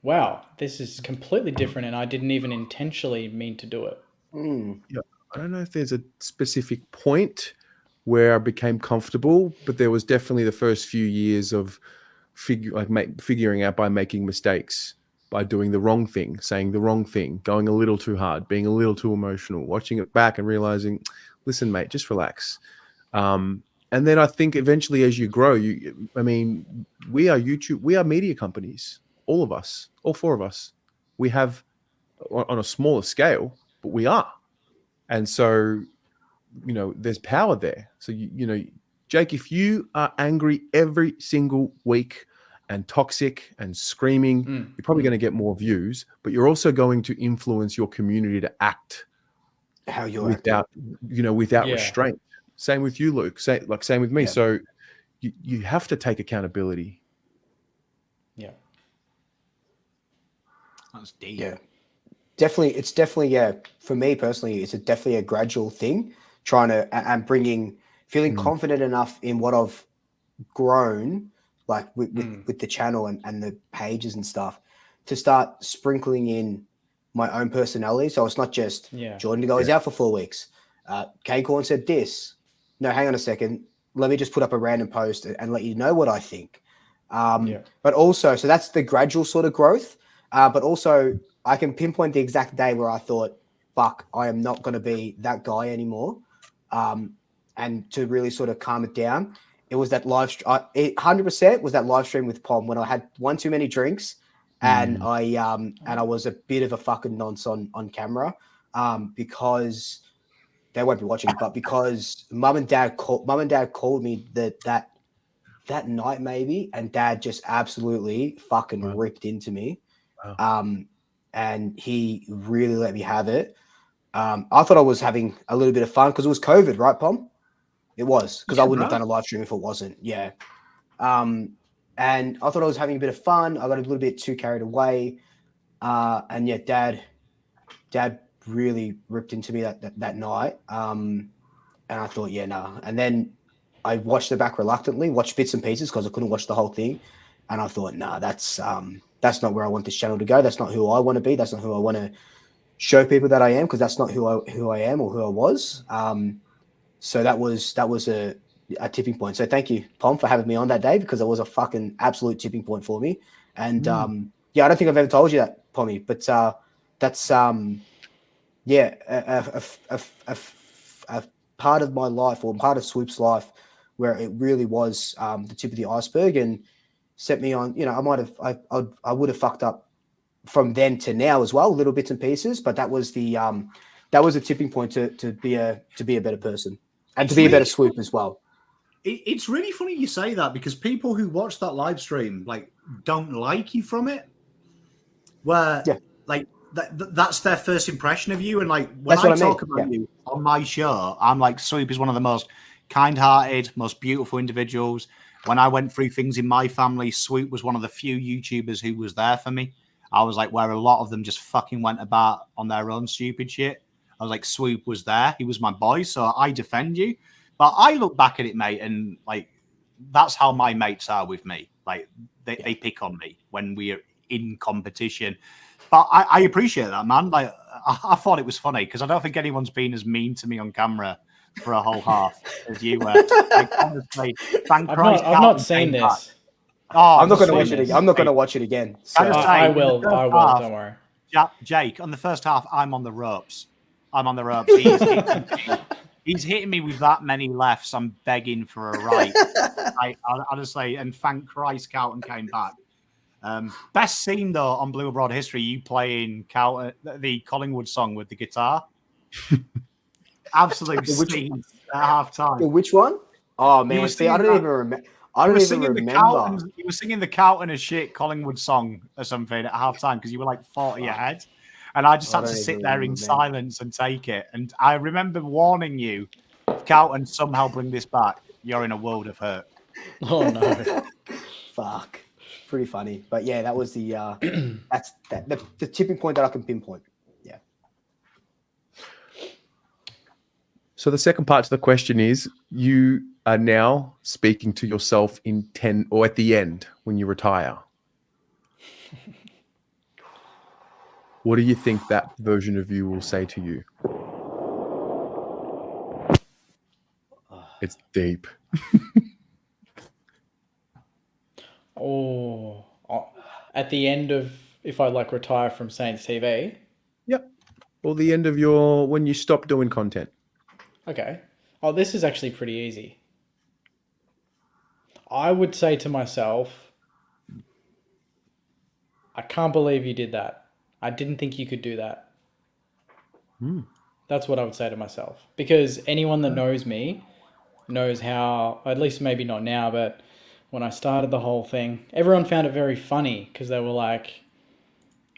wow, this is completely different. And I didn't even intentionally mean to do it. Yeah. I don't know if there's a specific point where I became comfortable, but there was definitely the first few years of figuring out by making mistakes. by doing the wrong thing, saying the wrong thing, going a little too hard, being a little too emotional, watching it back and realizing, listen, mate, just relax. And then I think eventually as you grow, we are YouTube, we are media companies, all of us, all four of us. We have on a smaller scale, but we are. And so, there's power there. So, Jake, if you are angry every single week and toxic and screaming, you're probably going to get more views, but you're also going to influence your community to act how you're without restraint. Same with you, Luke. Same with me. Yeah. So you have to take accountability. Yeah. That's deep. Yeah. Definitely. It's definitely, for me personally, it's definitely a gradual thing, trying to, and feeling confident enough in what I've grown, like with the channel and the pages and stuff, to start sprinkling in my own personality. So it's not just Jordan to go, he's out for 4 weeks. K-Corn said this. No, hang on a second. Let me just put up a random post and let you know what I think. But also, so that's the gradual sort of growth. But also, I can pinpoint the exact day where I thought, fuck, I am not going to be that guy anymore. And to really sort of calm it down, it was that live stream. 100% was that live stream with Pom when I had one too many drinks, and I was a bit of a fucking nonce on camera, because they won't be watching, but because mum and dad called me that night maybe, and dad just absolutely fucking ripped into me. Wow. And he really let me have it. I thought I was having a little bit of fun because it was COVID, right, Pom? It was, because I wouldn't have done a live stream if it wasn't. Yeah. And I thought I was having a bit of fun. I got a little bit too carried away. And yeah, dad really ripped into me that night. And I thought, yeah, nah. And then I watched it back reluctantly, watched bits and pieces because I couldn't watch the whole thing. And I thought, nah, that's not where I want this channel to go. That's not who I want to be. That's not who I want to show people that I am, because that's not who I am or who I was. So that was a tipping point. So thank you, Pom, for having me on that day, because it was a fucking absolute tipping point for me. And yeah, I don't think I've ever told you that, Pommy, but that's yeah, a part of my life, or part of Swoop's life, where it really was the tip of the iceberg and set me on. I would have fucked up from then to now as well, little bits and pieces, but that was a tipping point to be a better person and to be a better Swoop as well. It's really funny you say that, because people who watch that live stream don't like you from it. Where that's their first impression of you, and when I talk about you on my show, I'm like, Swoop is one of the most kind-hearted, most beautiful individuals. When I went through things in my family, Swoop was one of the few YouTubers who was there for me. I was like, where a lot of them just fucking went about on their own stupid shit. I was like, Swoop was there. He was my boy, so I defend you. But I look back at it, mate, and that's how my mates are with me. They pick on me when we're in competition. But I appreciate that, man. I thought it was funny, because I don't think anyone's been as mean to me on camera for a whole half as you were. Honestly, thank Christ. I've not seen this. Oh, I'm not going to watch it again. I'm not going to watch it again. So. I will. Don't worry. Jake, on the first half, I'm on the ropes. He's hitting me with that many lefts. I'm begging for a right. I honestly, and thank Christ, Carlton came back. Best scene though on Blue Abroad history, you playing the Collingwood song with the guitar. Absolute scene at half time. Which one? Oh man, see, I don't even remember. You were singing the Carlton as shit Collingwood song or something at half time, because you were like 40 ahead. And I just had to sit there in silence and take it. And I remember warning you, if Carlton somehow bring this back, you're in a world of hurt. Oh no. Fuck. Pretty funny. But yeah, that was the the tipping point that I can pinpoint. Yeah. So the second part to the question is, you are now speaking to yourself in 10 or at the end when you retire. What do you think that version of you will say to you? It's deep. Oh, at the end of if I like retire from Saints TV. Yep. Or the end of when you stop doing content. Okay. Oh, this is actually pretty easy. I would say to myself, I can't believe you did that. I didn't think you could do that. That's what I would say to myself. Because anyone that knows me knows how, at least maybe not now, but when I started the whole thing, everyone found it very funny because they were like,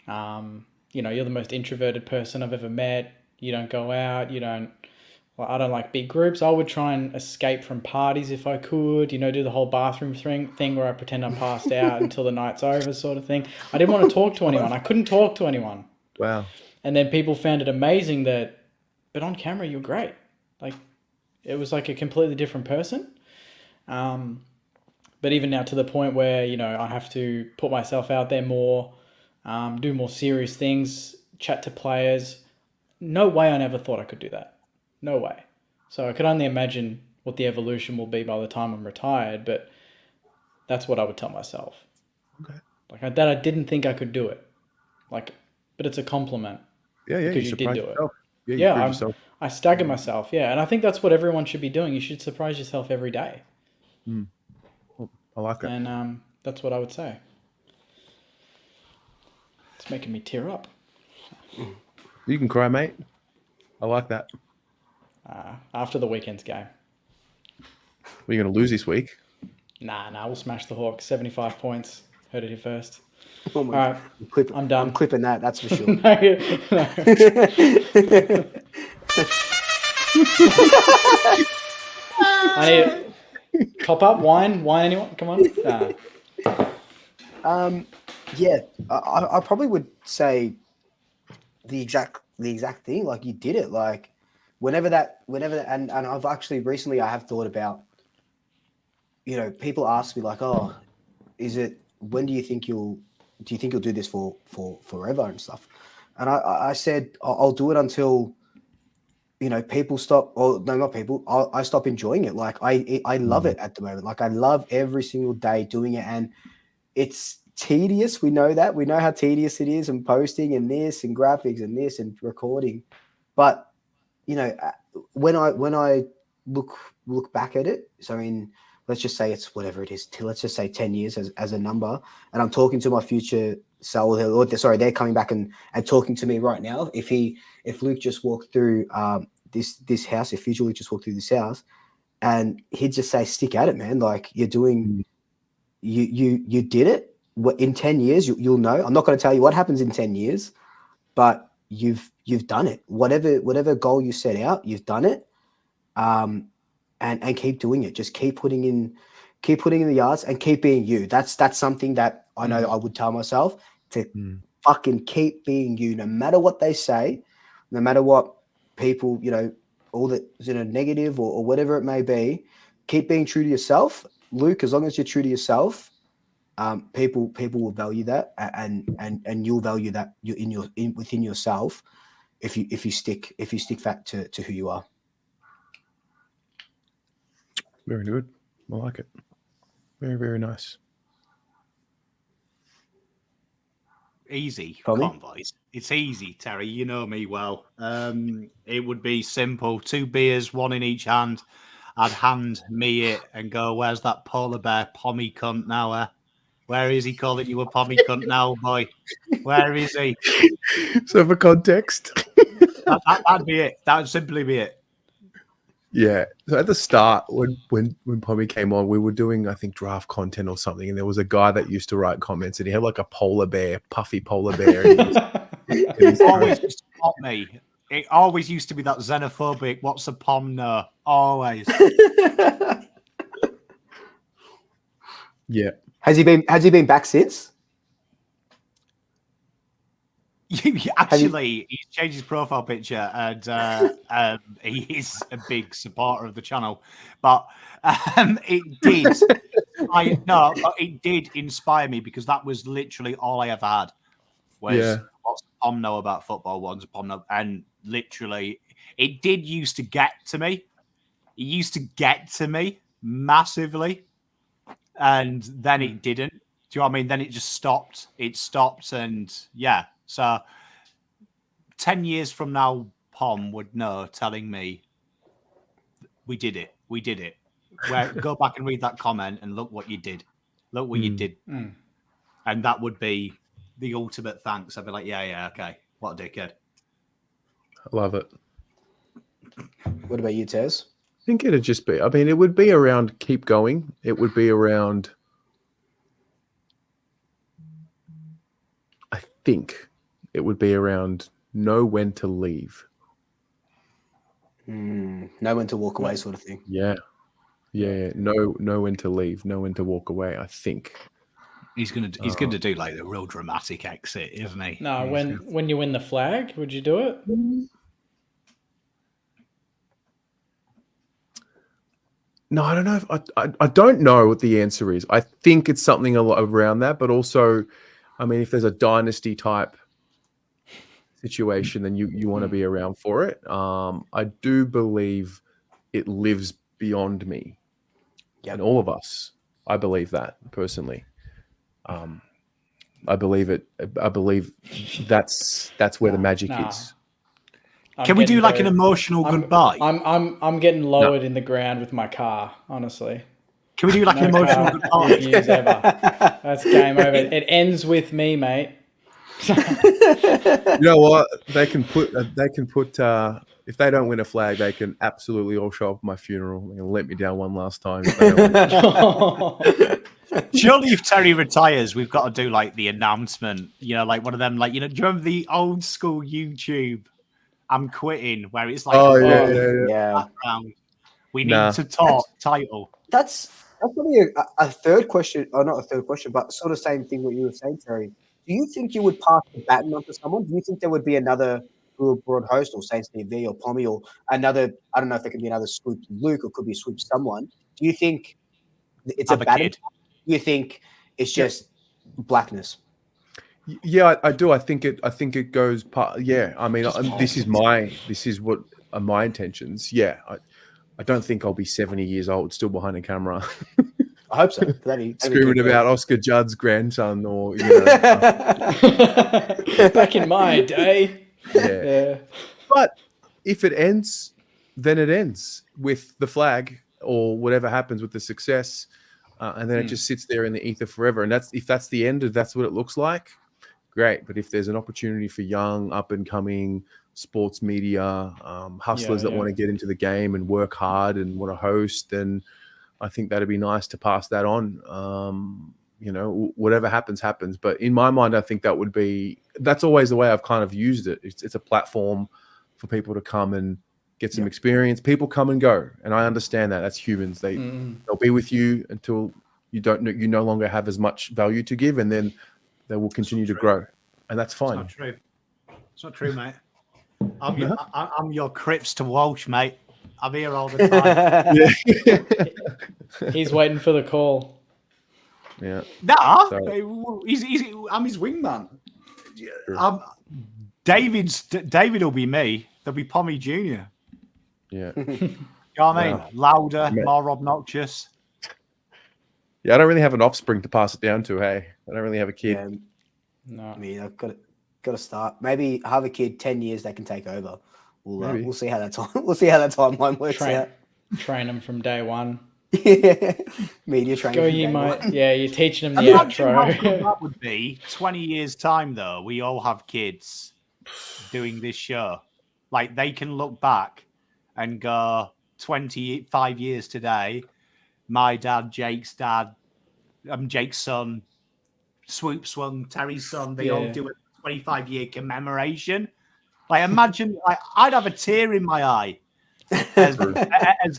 you're the most introverted person I've ever met. You don't go out. I don't like big groups. I would try and escape from parties if I could, do the whole bathroom thing where I pretend I'm passed out until the night's over sort of thing. I didn't want to talk to anyone. I couldn't talk to anyone. Wow. And then people found it amazing but on camera, you're great. Like, it was like a completely different person. But even now to the point where, I have to put myself out there more, do more serious things, chat to players. No way I never thought I could do that. No way. So I could only imagine what the evolution will be by the time I'm retired, but that's what I would tell myself. Okay. Like that I didn't think I could do it. Like, but it's a compliment. Yeah, Because you did do yourself. it. Yeah, I stagger myself. Yeah, and I think that's what everyone should be doing. You should surprise yourself every day. Well, I like that. And that's what I would say. It's making me tear up. You can cry, mate. I like that. After the weekend's game. We're going to lose this week. Nah, we'll smash the Hawks. 75 points. Heard it here first. Oh my All right, I'm done. I'm clipping that, that's for sure. No. I need top up wine. Wine, anyone? Come on. Yeah, I probably would say the exact thing. Like, you did it. Like, whenever that, and I've actually recently I have thought about, people ask me like, oh, when do you think you'll do this for forever and stuff? And I said I'll do it until, people stop, or no, not people. I stop enjoying it. Like, I love it at the moment. Like, I love every single day doing it, and it's tedious. We know that. We know how tedious it is, and posting and this and graphics and this and recording. But when I look back at it, so let's just say it's whatever it is. Let's just say 10 years as a number, and I'm talking to my future self. Or they're coming back and talking to me right now. If Luke just walked through this house, if future Luke just walked through this house, and he'd just say, "Stick at it, man! Like, you're doing, you did it. In 10 years, you'll know. I'm not going to tell you what happens in 10 years, but you've done it. Whatever goal you set out, you've done it. And keep doing it. Just keep putting in the yards and keep being you. That's something that I know I would tell myself, to fucking keep being you, no matter what they say, no matter what people, all the negative or whatever it may be. Keep being true to yourself, Luke. As long as you're true to yourself, people will value that, and you'll value that within yourself if you stick back to who you are. Very good. I like it. Very, very nice. Easy, Tommy? Convoys. It's easy, Terry. You know me well. It would be simple. 2 beers, one in each hand. I'd hand me it and go, "Where's that polar bear pommy cunt now? Where is he calling you a pommy cunt now, boy? Where is he?" So for context. That'd be it. That would simply be it. Yeah. So at the start, when Pommy came on, we were doing, I think, draft content or something, and there was a guy that used to write comments, and he had like a polar bear, puffy polar bear. It always used to pop me. It always used to be that xenophobic, "What's a pom?" No, always. Yeah. Has he been back since? Actually, he's changed his profile picture, and he is a big supporter of the channel. But it did inspire me, because that was literally all I ever had. Was what's Pom know about football? What's Pom know? And literally, it did used to get to me. It used to get to me massively, and then it didn't. Do you know what I mean? Then it just stopped. It stopped, and yeah. So 10 years from now, Pom would know, telling me, we did it. We did it. Where go back and read that comment and look what you did. Look what you did. And that would be the ultimate thanks. I'd be like, yeah, okay. What a dickhead. I love it. What about you, Tez? I think it'd just be, I mean, it would be around keep going. It would be around, I think it would be around know when to leave. Know when to walk away, sort of thing. Yeah. Know when to leave, know when to walk away, I think. He's gonna do like the real dramatic exit, isn't he? No, when you win the flag, would you do it? No, I don't know. I don't know what the answer is. I think it's something a lot around that, but also, I mean, if there's a dynasty type situation, then you want to be around for it. I do believe it lives beyond me and all of us. I believe that personally. I believe it. I believe that's where the magic is. Can we do like an emotional goodbye? I'm getting lowered in the ground with my car, honestly. Can we do like an emotional goodbye? Reviews ever. That's game over. It ends with me, mate. You know what? They can put if they don't win a flag, they can absolutely all show up at my funeral and let me down one last time. If they don't win. Surely if Terry retires, we've got to do like the announcement, you know, like one of them, like, you know, do you remember the old school YouTube I'm quitting, where it's like background. We need to talk title. That's probably a third question, or not a third question, but sort of same thing what you were saying, Terry. Do you think you would pass the baton on to someone? Do you think there would be another broad host or Saints TV or Pommy or another, I don't know if there could be another Swoop Luke or could be Swoop someone. Do you think it's a baton? Do you think it's just blackness? Yeah, I do. I think it goes part. Yeah, I mean, this is what are my intentions. Yeah, I don't think I'll be 70 years old still behind a camera. I hope so. Screaming about Oscar Judd's grandson, or back in my day. Yeah. But if it ends, then it ends with the flag or whatever happens with the success, and then it just sits there in the ether forever. And if that's the end, if that's what it looks like, great. But if there's an opportunity for young, up and coming sports media hustlers that want to get into the game and work hard and want to host, then I think that'd be nice to pass that on. Whatever happens. But in my mind, I think that's always the way I've kind of used it. It's a platform for people to come and get some experience. People come and go, and I understand that. That's humans. They'll be with you until you no longer have as much value to give, and then they will continue to grow, and that's fine. It's not true. It's not true, mate. I'm your Crips to Walsh, mate. I'm here all the time. He's waiting for the call. Yeah. Nah, I'm his wingman. David will be me. There'll be Pommy Jr. Yeah. You know what I mean? Louder, more obnoxious. Yeah, I don't really have an offspring to pass it down to. Hey, I don't really have a kid. Yeah. No, I mean, I've got to start. Maybe have a kid. 10 years they can take over. We'll see how that time. We'll see how that timeline works out. Train them from day one. Media training. Go, you might. Yeah, you're teaching them the outro. How good that would be 20 years time, though. We all have kids doing this show. Like they can look back and go 25 years today. My dad, Jake's dad, Jake's son, Swoop's son, Terry's son. They all do a 25-year commemoration. Like imagine, I'd have a tear in my eye as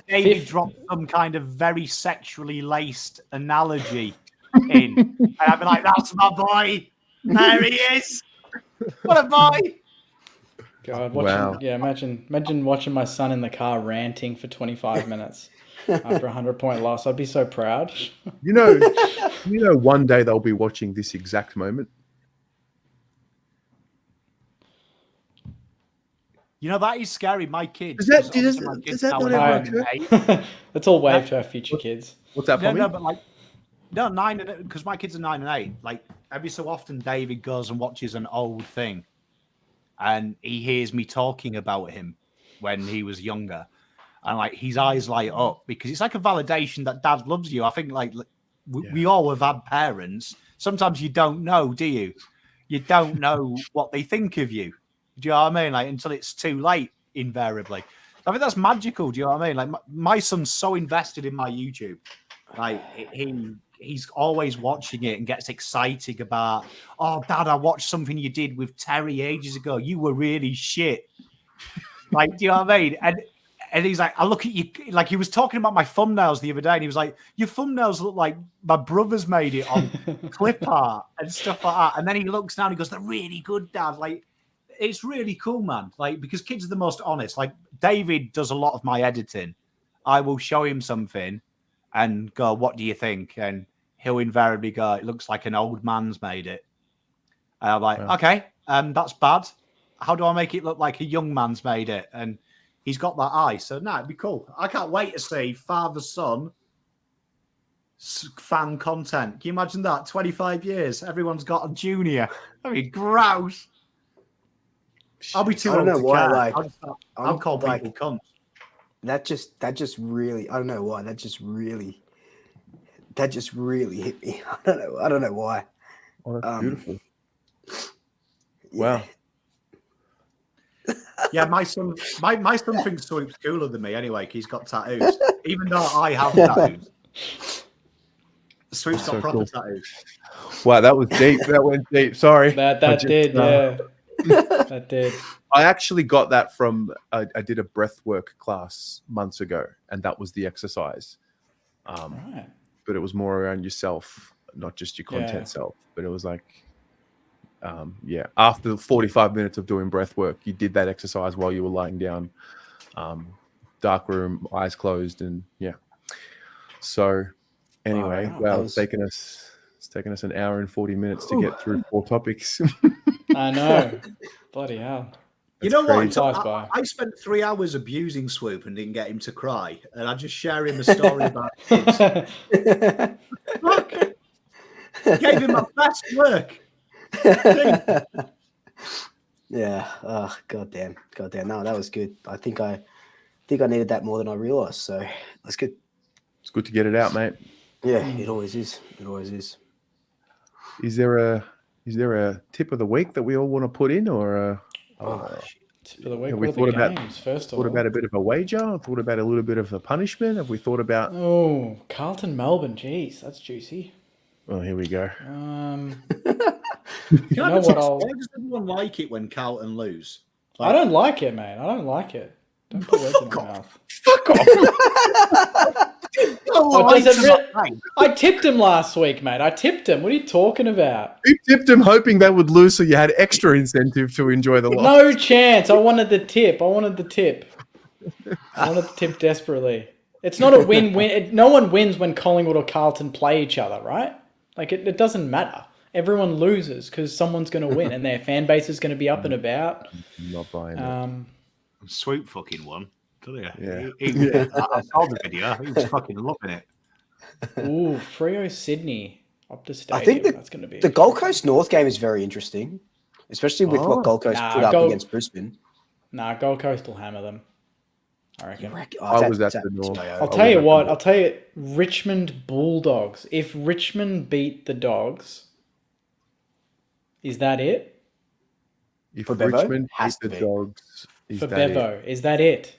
David dropped some kind of very sexually laced analogy in, and I'd be like, "That's my boy. There he is. What a boy!" God, imagine watching my son in the car ranting for 25 minutes after a 100-point loss. I'd be so proud. You know, one day they'll be watching this exact moment. You know, that is scary. My kids. Does that not ever occur? Let's all wave to our future kids. What's that, Pommy? No, but like, No, 9 because my kids are 9 and 8. Like every so often, David goes and watches an old thing, and he hears me talking about him when he was younger, and like his eyes light up because it's like a validation that Dad loves you. I think like we all have had parents. Sometimes you don't know, do you? You don't know what they think of you. Do you know what I mean? Like until it's too late, invariably. I think that's magical. Do you know what I mean? Like my son's so invested in my YouTube. Like he's always watching it and gets excited about, oh, Dad, I watched something you did with Terry ages ago. You were really shit. Like, do you know what I mean? And he's like, I look at you, like he was talking about my thumbnails the other day, and he was like, your thumbnails look like my brother's made it on clip art and stuff like that. And then he looks down and he goes, they're really good, Dad. Like, it's really cool, man. Like, because kids are the most honest. Like, David does a lot of my editing. I will show him something and go, what do you think? And he'll invariably go, it looks like an old man's made it. And I'm like, okay, that's bad. How do I make it look like a young man's made it? And he's got that eye. So, no, it'd be cool. I can't wait to see father-son fan content. Can you imagine that? 25 years, everyone's got a junior. That'd be gross. I'll be too old to care. Like, I'll call people cunts. That just really, I don't know why. That just really hit me. I don't know why. Oh, that's beautiful. Yeah. Wow. Yeah, my son thinks Sweep's cooler than me anyway. He's got tattoos, even though I have tattoos. Sweep's got proper tattoos. Wow, that was deep. That went deep. Sorry. That did. That did. I actually got that from I did a breathwork class months ago, and that was the exercise. Right. But it was more around yourself, not just your content self. But it was like, after 45 minutes of doing breath work, you did that exercise while you were lying down, dark room, eyes closed, and So anyway, it's taken us an hour and 40 minutes to get through 4 topics. I know. Bloody hell. You know what? I spent 3 hours abusing Swoop and didn't get him to cry, and I just share him a story about kids. Look, gave him my best work. Yeah. Oh, goddamn. No, that was good. I think I needed that more than I realized. So that's good. It's good to get it out, mate. Yeah, it always is. Is there a tip of the week that we all want to put in, or Tip of the week. have we thought about a bit of a wager? Thought about a little bit of a punishment? Have we thought about? Oh, Carlton Melbourne. Jeez, that's juicy. Well, here we go. You know what? Why does everyone like it when Carlton lose? Like, I don't like it, man. I don't like it. Don't put words in my mouth. Fuck off. I tipped him last week, mate. I tipped him. What are you talking about? You tipped him hoping they would lose, so you had extra incentive to enjoy the loss. No chance. I wanted the tip. I wanted the tip desperately. It's not a win-win. No one wins when Collingwood or Carlton play each other, right? Like, it doesn't matter. Everyone loses because someone's going to win and their fan base is going to be up and about. I'm not buying it. Swoop fucking won. Yeah. I saw the video. He was fucking loving it. Ooh, Freo Sydney up to stadium. I think that's going to be the Gold Coast North game is very interesting, especially with what Gold Coast put up against Brisbane. Nah, Gold Coast will hammer them. I reckon. I was at the North. I'll tell you what. I'll tell you, Richmond Bulldogs. If Richmond beat the Dogs, is that it? If For Bevo? Richmond Has beat to the be. Dogs, For Bevo, is that it?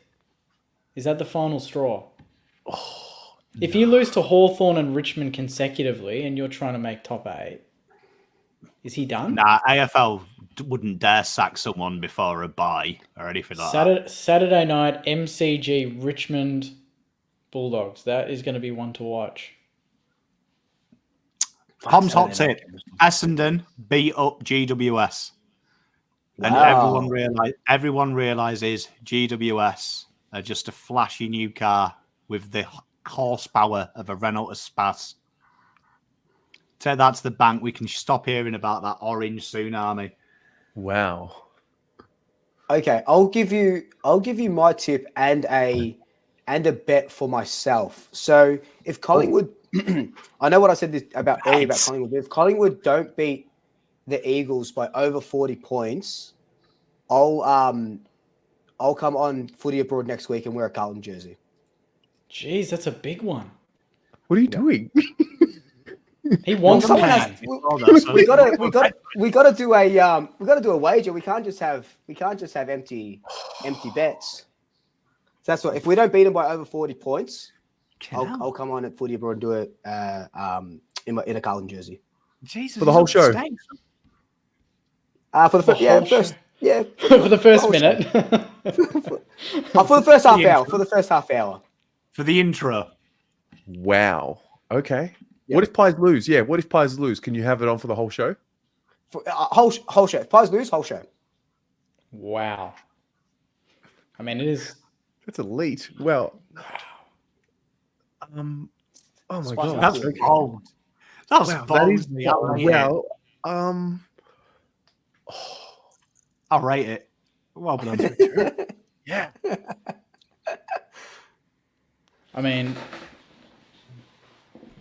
Is that the final straw? If you lose to Hawthorn and Richmond consecutively and you're trying to make top 8, is he done? Nah, AFL wouldn't dare sack someone before a bye or anything like that. Saturday night, MCG, Richmond Bulldogs. That is going to be one to watch. Tom's hot tip. Essendon beat up GWS. And everyone realizes GWS are just a flashy new car with the horsepower of a Renault Espace. Take that to the bank. We can stop hearing about that orange tsunami. Wow. Okay, I'll give you my tip and a bet for myself. So if Collingwood I know what I said earlier about Collingwood. If Collingwood don't beat the Eagles by over 40 points, I'll come on Footy Abroad next week and wear a Carlton jersey. Jeez, that's a big one. What are you doing? He wants Someone pain. has- we gotta do a wager. We can't just have empty bets. So that's what. If we don't beat them by over 40 points, I'll come on at Footy Abroad and do it in a Carlton jersey. Jesus, For the whole show? For the first For the first minute. for the first half hour. For the first half hour. For the intro. Wow. Okay. Yep. What if Pies lose? Yeah. What if Pies lose? Can you have it on for the whole show? For, whole show. If Pies lose, whole show. Wow. I mean, it is. That's elite. Well. Oh my Spice god. it That's up. bold. That's Wow, bold. that is Well, I'll rate it. Well done. yeah. I mean,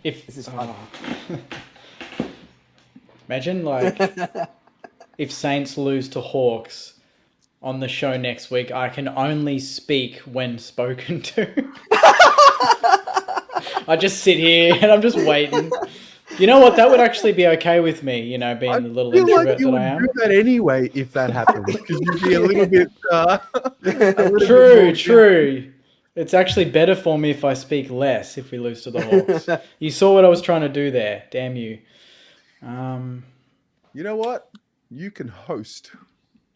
if This is fun. Imagine like if Saints lose to Hawks on the show next week, I can only speak when spoken to. I just sit here and I'm just waiting. You know what? That would actually be okay with me. You know, being the little feel introvert like you that would I am. do that anyway if that happened, because you'd be a little bit. True. It's actually better for me if I speak less if we lose to the Hawks. You saw what I was trying to do there. Damn you. You know what? You can host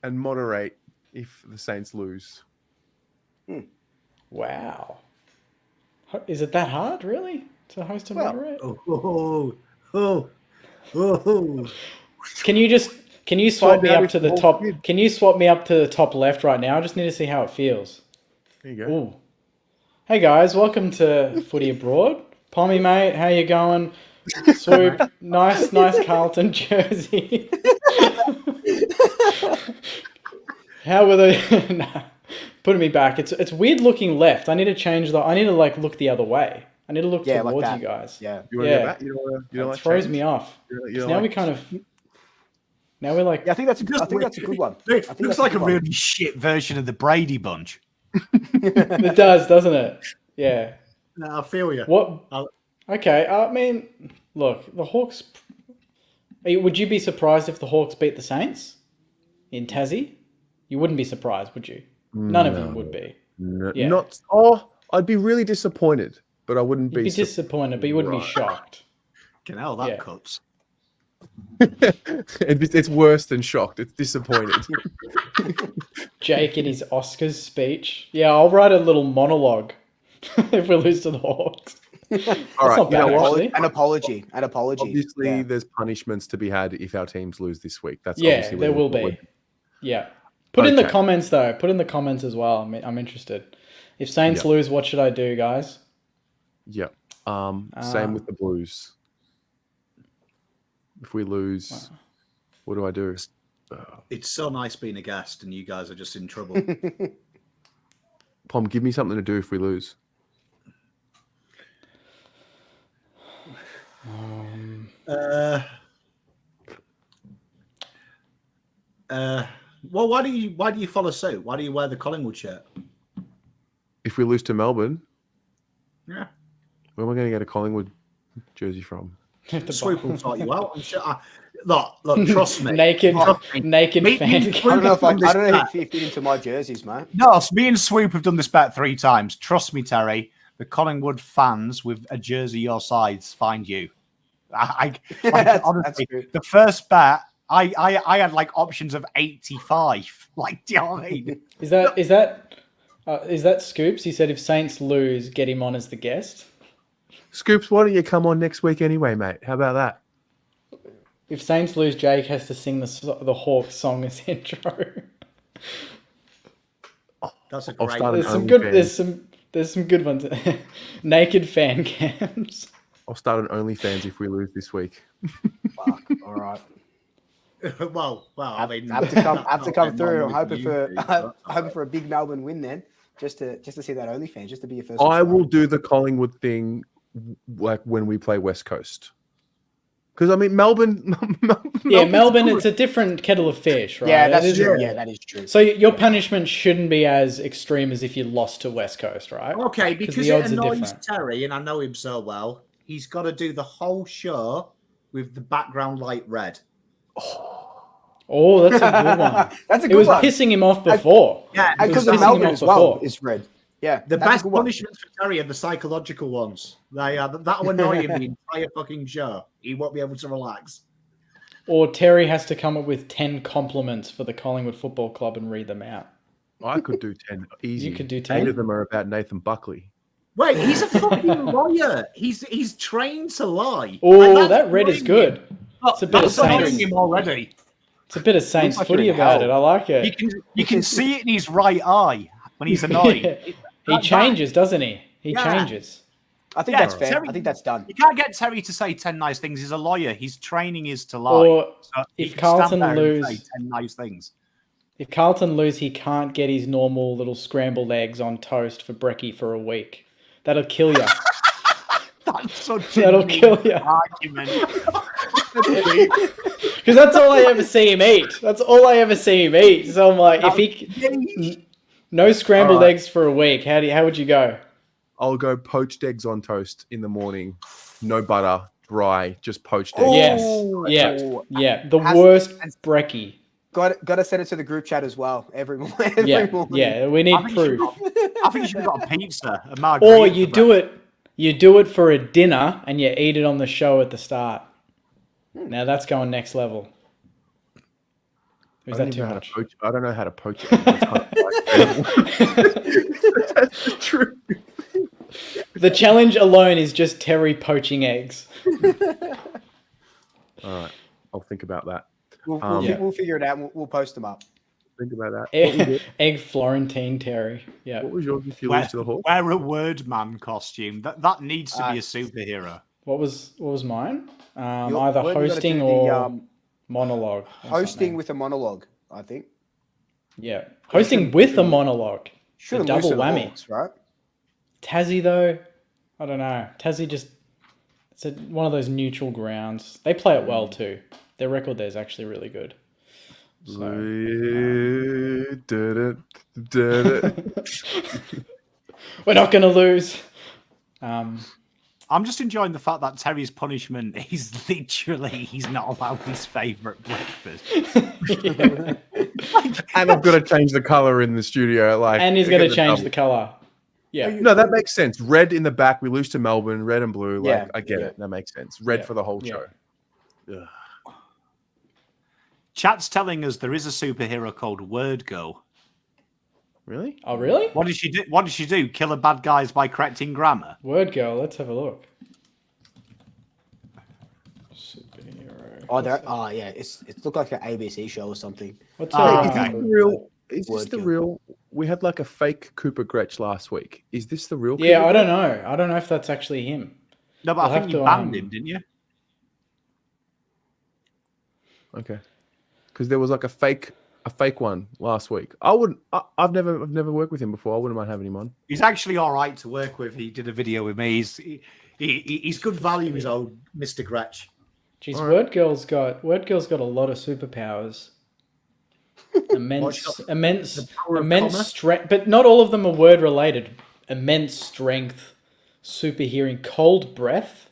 and moderate if the Saints lose. Wow. Is it that hard, really, to host and moderate? Can you swap me up to the top? Can you swap me up to the top left right now? I just need to see how it feels. There you go. Ooh. Hey guys, welcome to Footy Abroad. Pommy mate, how you going? Swoop, nice Carlton jersey. How were they? Nah, putting me back. It's weird looking left. I need to change I need to like look the other way. I need to look Yeah, towards like you guys. Yeah. You want to go back? You don't It like throws change? me off. You don't Now like- we kind of. Now we're like. Yeah, I think that's a good one. I think Looks that's like a good one. really shit version of the Brady Bunch. It does, doesn't it? Yeah. No, I feel you. What? I'll- Okay. I mean, look, the Hawks. Would you be surprised if the Hawks beat the Saints in Tassie? You wouldn't be surprised, would you? None of you would be. No, Yeah. Not. Oh, I'd be really disappointed, but I wouldn't You'd be be. disappointed, but you wouldn't be Right. shocked. Can hell that Yeah. cuts. It's worse than shocked. It's disappointed. Jake in his Oscars speech. Yeah, I'll write a little monologue if we lose to the Hawks. All right. not You know bad, what? actually. An apology. Obviously, Yeah. there's punishments to be had if our teams lose this week. That's Yeah, obviously there what will we're- be. Yeah. Put in the Okay. comments, though. Put in the comments as well. I'm interested. If Saints Yeah. lose, what should I do, guys? Yeah. Same with the Blues. If we lose, what do I do? It's so nice being a guest, and you guys are just in trouble. Pom, give me something to do if we lose. Well, why do you follow suit? Why do you wear the Collingwood shirt? If we lose to Melbourne, Yeah, where am I going to get a Collingwood jersey from? Swoop will sort you out. I'm sure. Look, trust me. Naked Me- fan. me- I don't know This if you fit into my jerseys, mate. No, so me and Swoop have done this bet 3 times. Trust me, Terry. The Collingwood fans with a jersey your size find you. Honestly, good. the first bet, I had like options of 85. Like, do you know what I mean? Is that Scoops? He said if Saints lose, get him on as the guest. Scoops, why don't you come on next week anyway, mate? How about that? If Saints lose, Jake has to sing the Hawks song as intro. That's a I'll great start one. There's some OnlyFans. good. There's some good ones. Naked fan cams. I'll start an OnlyFans if we lose this week. Fuck. All right. well, I mean, I have to come through. I'm hoping for a big Melbourne win then, just to see that OnlyFans, just to be your first. I will do the Collingwood thing like when we play West Coast? Because I mean, Melbourne. Melbourne. It's a different kettle of fish, right? Yeah, that's It is- true. Yeah, that is true. So your punishment shouldn't be as extreme as if you lost to West Coast, right? Okay, because the it odds are annoys different. Terry, and I know him so well. He's got to do the whole show with the background light red. Oh, that's a good one. That's a It good was one. pissing him off before. Yeah, And because It was of pissing him Melbourne off as well before. is red. Yeah, The that's a best good one. punishments for Terry are the psychological ones. That'll annoy him the entire fucking show. He won't be able to relax. Or Terry has to come up with 10 compliments for the Collingwood Football Club and read them out. I could do 10 easy. You could do 8 10? of them are about Nathan Buckley. Wait, he's a fucking lawyer. He's trained to lie. Oh, Like, that red is annoying him. good. It's a bit of That's annoying Saints. him already. It's a bit of Saints like you're footy in about hell. it. I like it. You can see it in his right eye when he's annoyed. He changes, doesn't he? He Yeah. changes. I think Yeah, that's fair. Terry- I think that's done. You can't get Terry to say 10 nice things. He's a lawyer. His training is to lie. Or So he if can Carlton stand there and lose- say 10 nice things. If Carlton lose, he can't get his normal little scrambled eggs on toast for brekkie for a week. That'll kill you. That's such a That'll neat kill you. argument. Because that's all I ever see him eat. That's all I ever see him eat. So I'm like, if he no scrambled Alright. eggs for a week, how would you go? I'll go poached eggs on toast in the morning. No butter, dry, just poached eggs. Yes. Oh, Yeah. oh. Yeah. The Has- worst brekkie. Got to send it to the group chat as well every morning. Yeah. morning. Yeah. We need I think, you proof. should got, I think you should have got a pizza, a margarita. Or you do it. You do it for a dinner and you eat it on the show at the start. Now that's going next level. Or is that too much? I don't know how to poach eggs. It's kind of like- That's the truth. The challenge alone is just Terry poaching eggs. All right, I'll think about that. We'll figure it out. We'll post them up. Think about that. What was, Egg Florentine Terry. Yeah. what was yours if you lose to the Hawks? Wear a word man costume. That needs to be a superhero. What was mine? Your- Either where you gotta hosting do or monologue. or hosting something. with a monologue. I think Yeah. Hosting with a monologue. should have double double whammy. whammy, right? Tassie though, I don't know. Tassie just it's one of those neutral grounds. They play it well too. Their record there is actually really good. So we're not gonna lose. I'm just enjoying the fact that Terry's punishment is literally he's not allowed his favourite breakfast. And I've got to change the color in the studio. Like, And he's gonna change the colour. Yeah. No, that makes sense. Red in the back. We lose to Melbourne. Red and blue. Like, Yeah, I get yeah. it. That makes sense. Red Yeah, for the whole yeah. show. Ugh. Chat's telling us there is a superhero called Word Girl. Really? Oh really? What does she do? What does she do? Kill her bad guys by correcting grammar? Word girl, let's have a look. Superhero. Oh, yeah. It looked like an ABC show or something. What's Is okay. this the real? Is this Word the girl. real? We had like a fake Cooper Gretsch last week. Is this the real? Yeah, Cooper I don't Gretsch? know. I don't know if that's actually him. No, but We'll I have think you to, banned him, didn't you? Okay. Because there was like a fake one last week. I've never worked with him before. I wouldn't mind having him on. He's actually all right to work with. He did a video with me. He's good value, his old Mr. Gretsch. Jeez, All right. Word Girl's got a lot of superpowers. immense power of comma? strength, but not all of them are word related. Immense strength, super hearing, cold breath,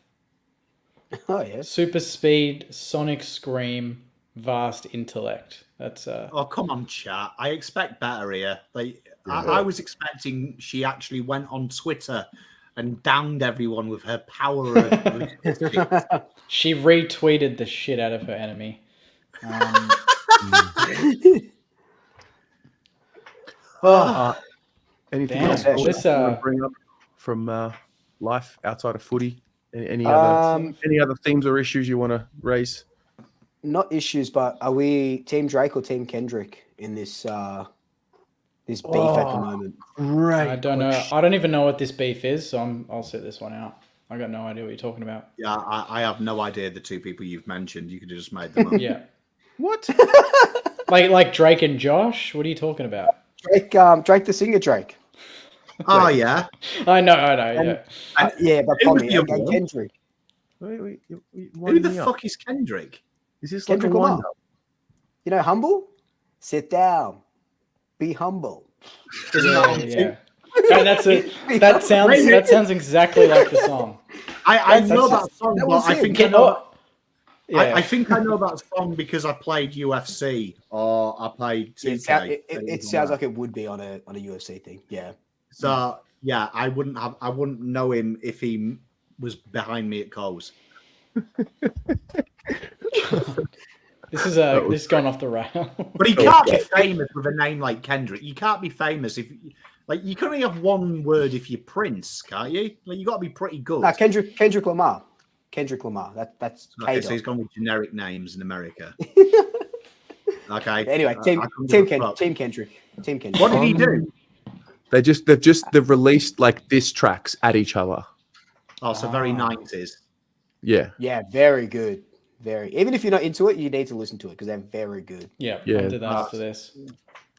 Oh yes. super speed, sonic scream, vast intellect. That's Oh, come on, chat. I expect better here. I was expecting she actually went on Twitter and downed everyone with her power of she retweeted the shit out of her enemy. Anything Damn, else this, you want to bring up from life outside of footy? Any other themes or issues you want to raise? Not issues, but are we Team Drake or Team Kendrick in this this beef at the moment? Great. I don't know. I don't even know what this beef is, so I'll set this one out. I got no idea what you're talking about. Yeah, I have no idea the two people you've mentioned. You could have just made them up. Yeah, What? like Drake and Josh. What are you talking about? Drake the singer Drake. Oh, yeah. I know, yeah. Yeah, but Who was Pommy the and other one? Kendrick. Wait, you're Who winding the me up. fuck is Kendrick? Is this like Kendrick a wind Lamar. up? You know, humble. Sit down. Be humble. Isn't that on Yeah. No, that's it. That sounds exactly like the song. I That's- know that's- that song, that but was I him. think I know that. Yeah. I think I know that song because I played UFC or I played 2K. It sounds like it would be on a UFC thing. Yeah. So yeah, I wouldn't know him if he was behind me at Coles. This is gone off the rail. But he can't be famous with a name like Kendrick. You can't be famous if you can only have one word if you're Prince, can't you? Like you got to be pretty good. No, Kendrick Lamar. Kendrick Lamar. That's Okay, so K-Dog. he's gone with generic names in America. Okay. Anyway, Team Kendrick. What did he do? They've released like diss tracks at each other. Oh, so very 90s. Yeah. Yeah, very good. Very. Even if you're not into it, you need to listen to it because they're very good. Yeah, Yeah. I'll do that after this.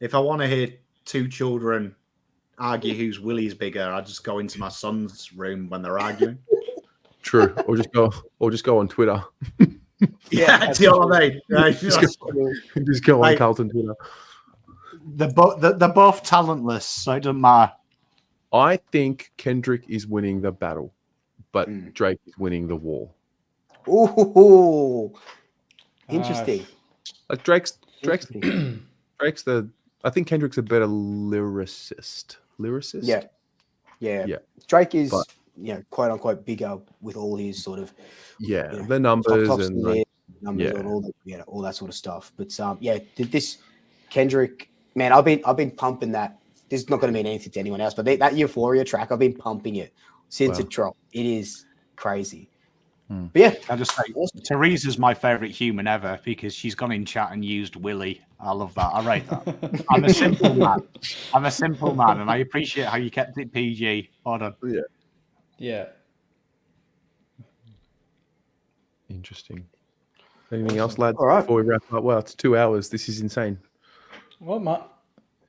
If I want to hear two children argue whose willy's bigger, I just go into my son's room when they're arguing. True. Or just go on Twitter. Yeah, do you know what I mean? Yeah, Just go on Carlton Twitter. they're both talentless, so it doesn't matter. I think Kendrick is winning the battle, but Drake is winning the war. Ooh, interesting. Like Drake's Interesting. I think Kendrick's a better lyricist. Yeah. Drake is, But- quote unquote, bigger with all his sort of The numbers top and snare like, numbers and all that sort of stuff. But this Kendrick, man, I've been pumping that. This is not going to mean anything to anyone else, but that Euphoria track, I've been pumping it since it dropped. It is crazy. But yeah, I just say Teresa's my favorite human ever because she's gone in chat and used Willie. I love that. I rate that. I'm a simple man, and I appreciate how you kept it PG. Well done. Yeah. interesting. Anything else, lads? All right. Before we wrap up, well, it's 2 hours. This is insane. What,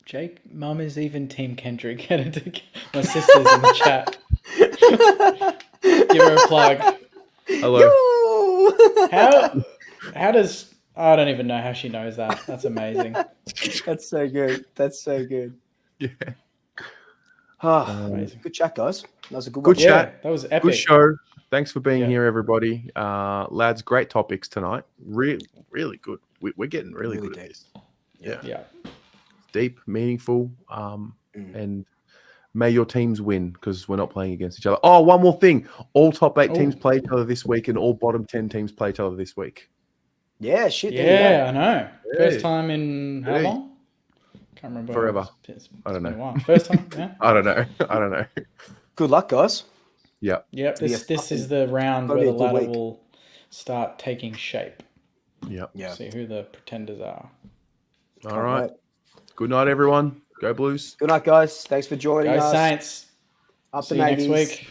Jake? Mum is even Team Kendrick. My sister's in the chat. Give her a plug. Hello. How does I don't even know how she knows that. That's amazing. That's so good. Yeah. Amazing. Good chat, guys. That was a good Good one. chat. Yeah, that was epic. Good show. Thanks for being Yeah. here, everybody. Lads, great topics tonight. Really good. We're getting really good at this. Yeah. Deep, meaningful, and may your teams win because we're not playing against each other. Oh, one more thing. All top 8 teams play each other this week and all bottom 10 teams play each other this week. Yeah, shit. Yeah, I know. Hey. First time in how Hey. long? Can't remember. Forever. It's I don't been a know. while. First time, yeah. I don't know. Good luck, guys. Yeah. Yep. Yeah, This is the round gotta where be the a good ladder week. will start taking shape. Yeah. Yeah. See who the pretenders are. All right. Good night, everyone. Go Blues. Good night, guys. Thanks for joining Go us. Saints. Up See the you next Navies. week.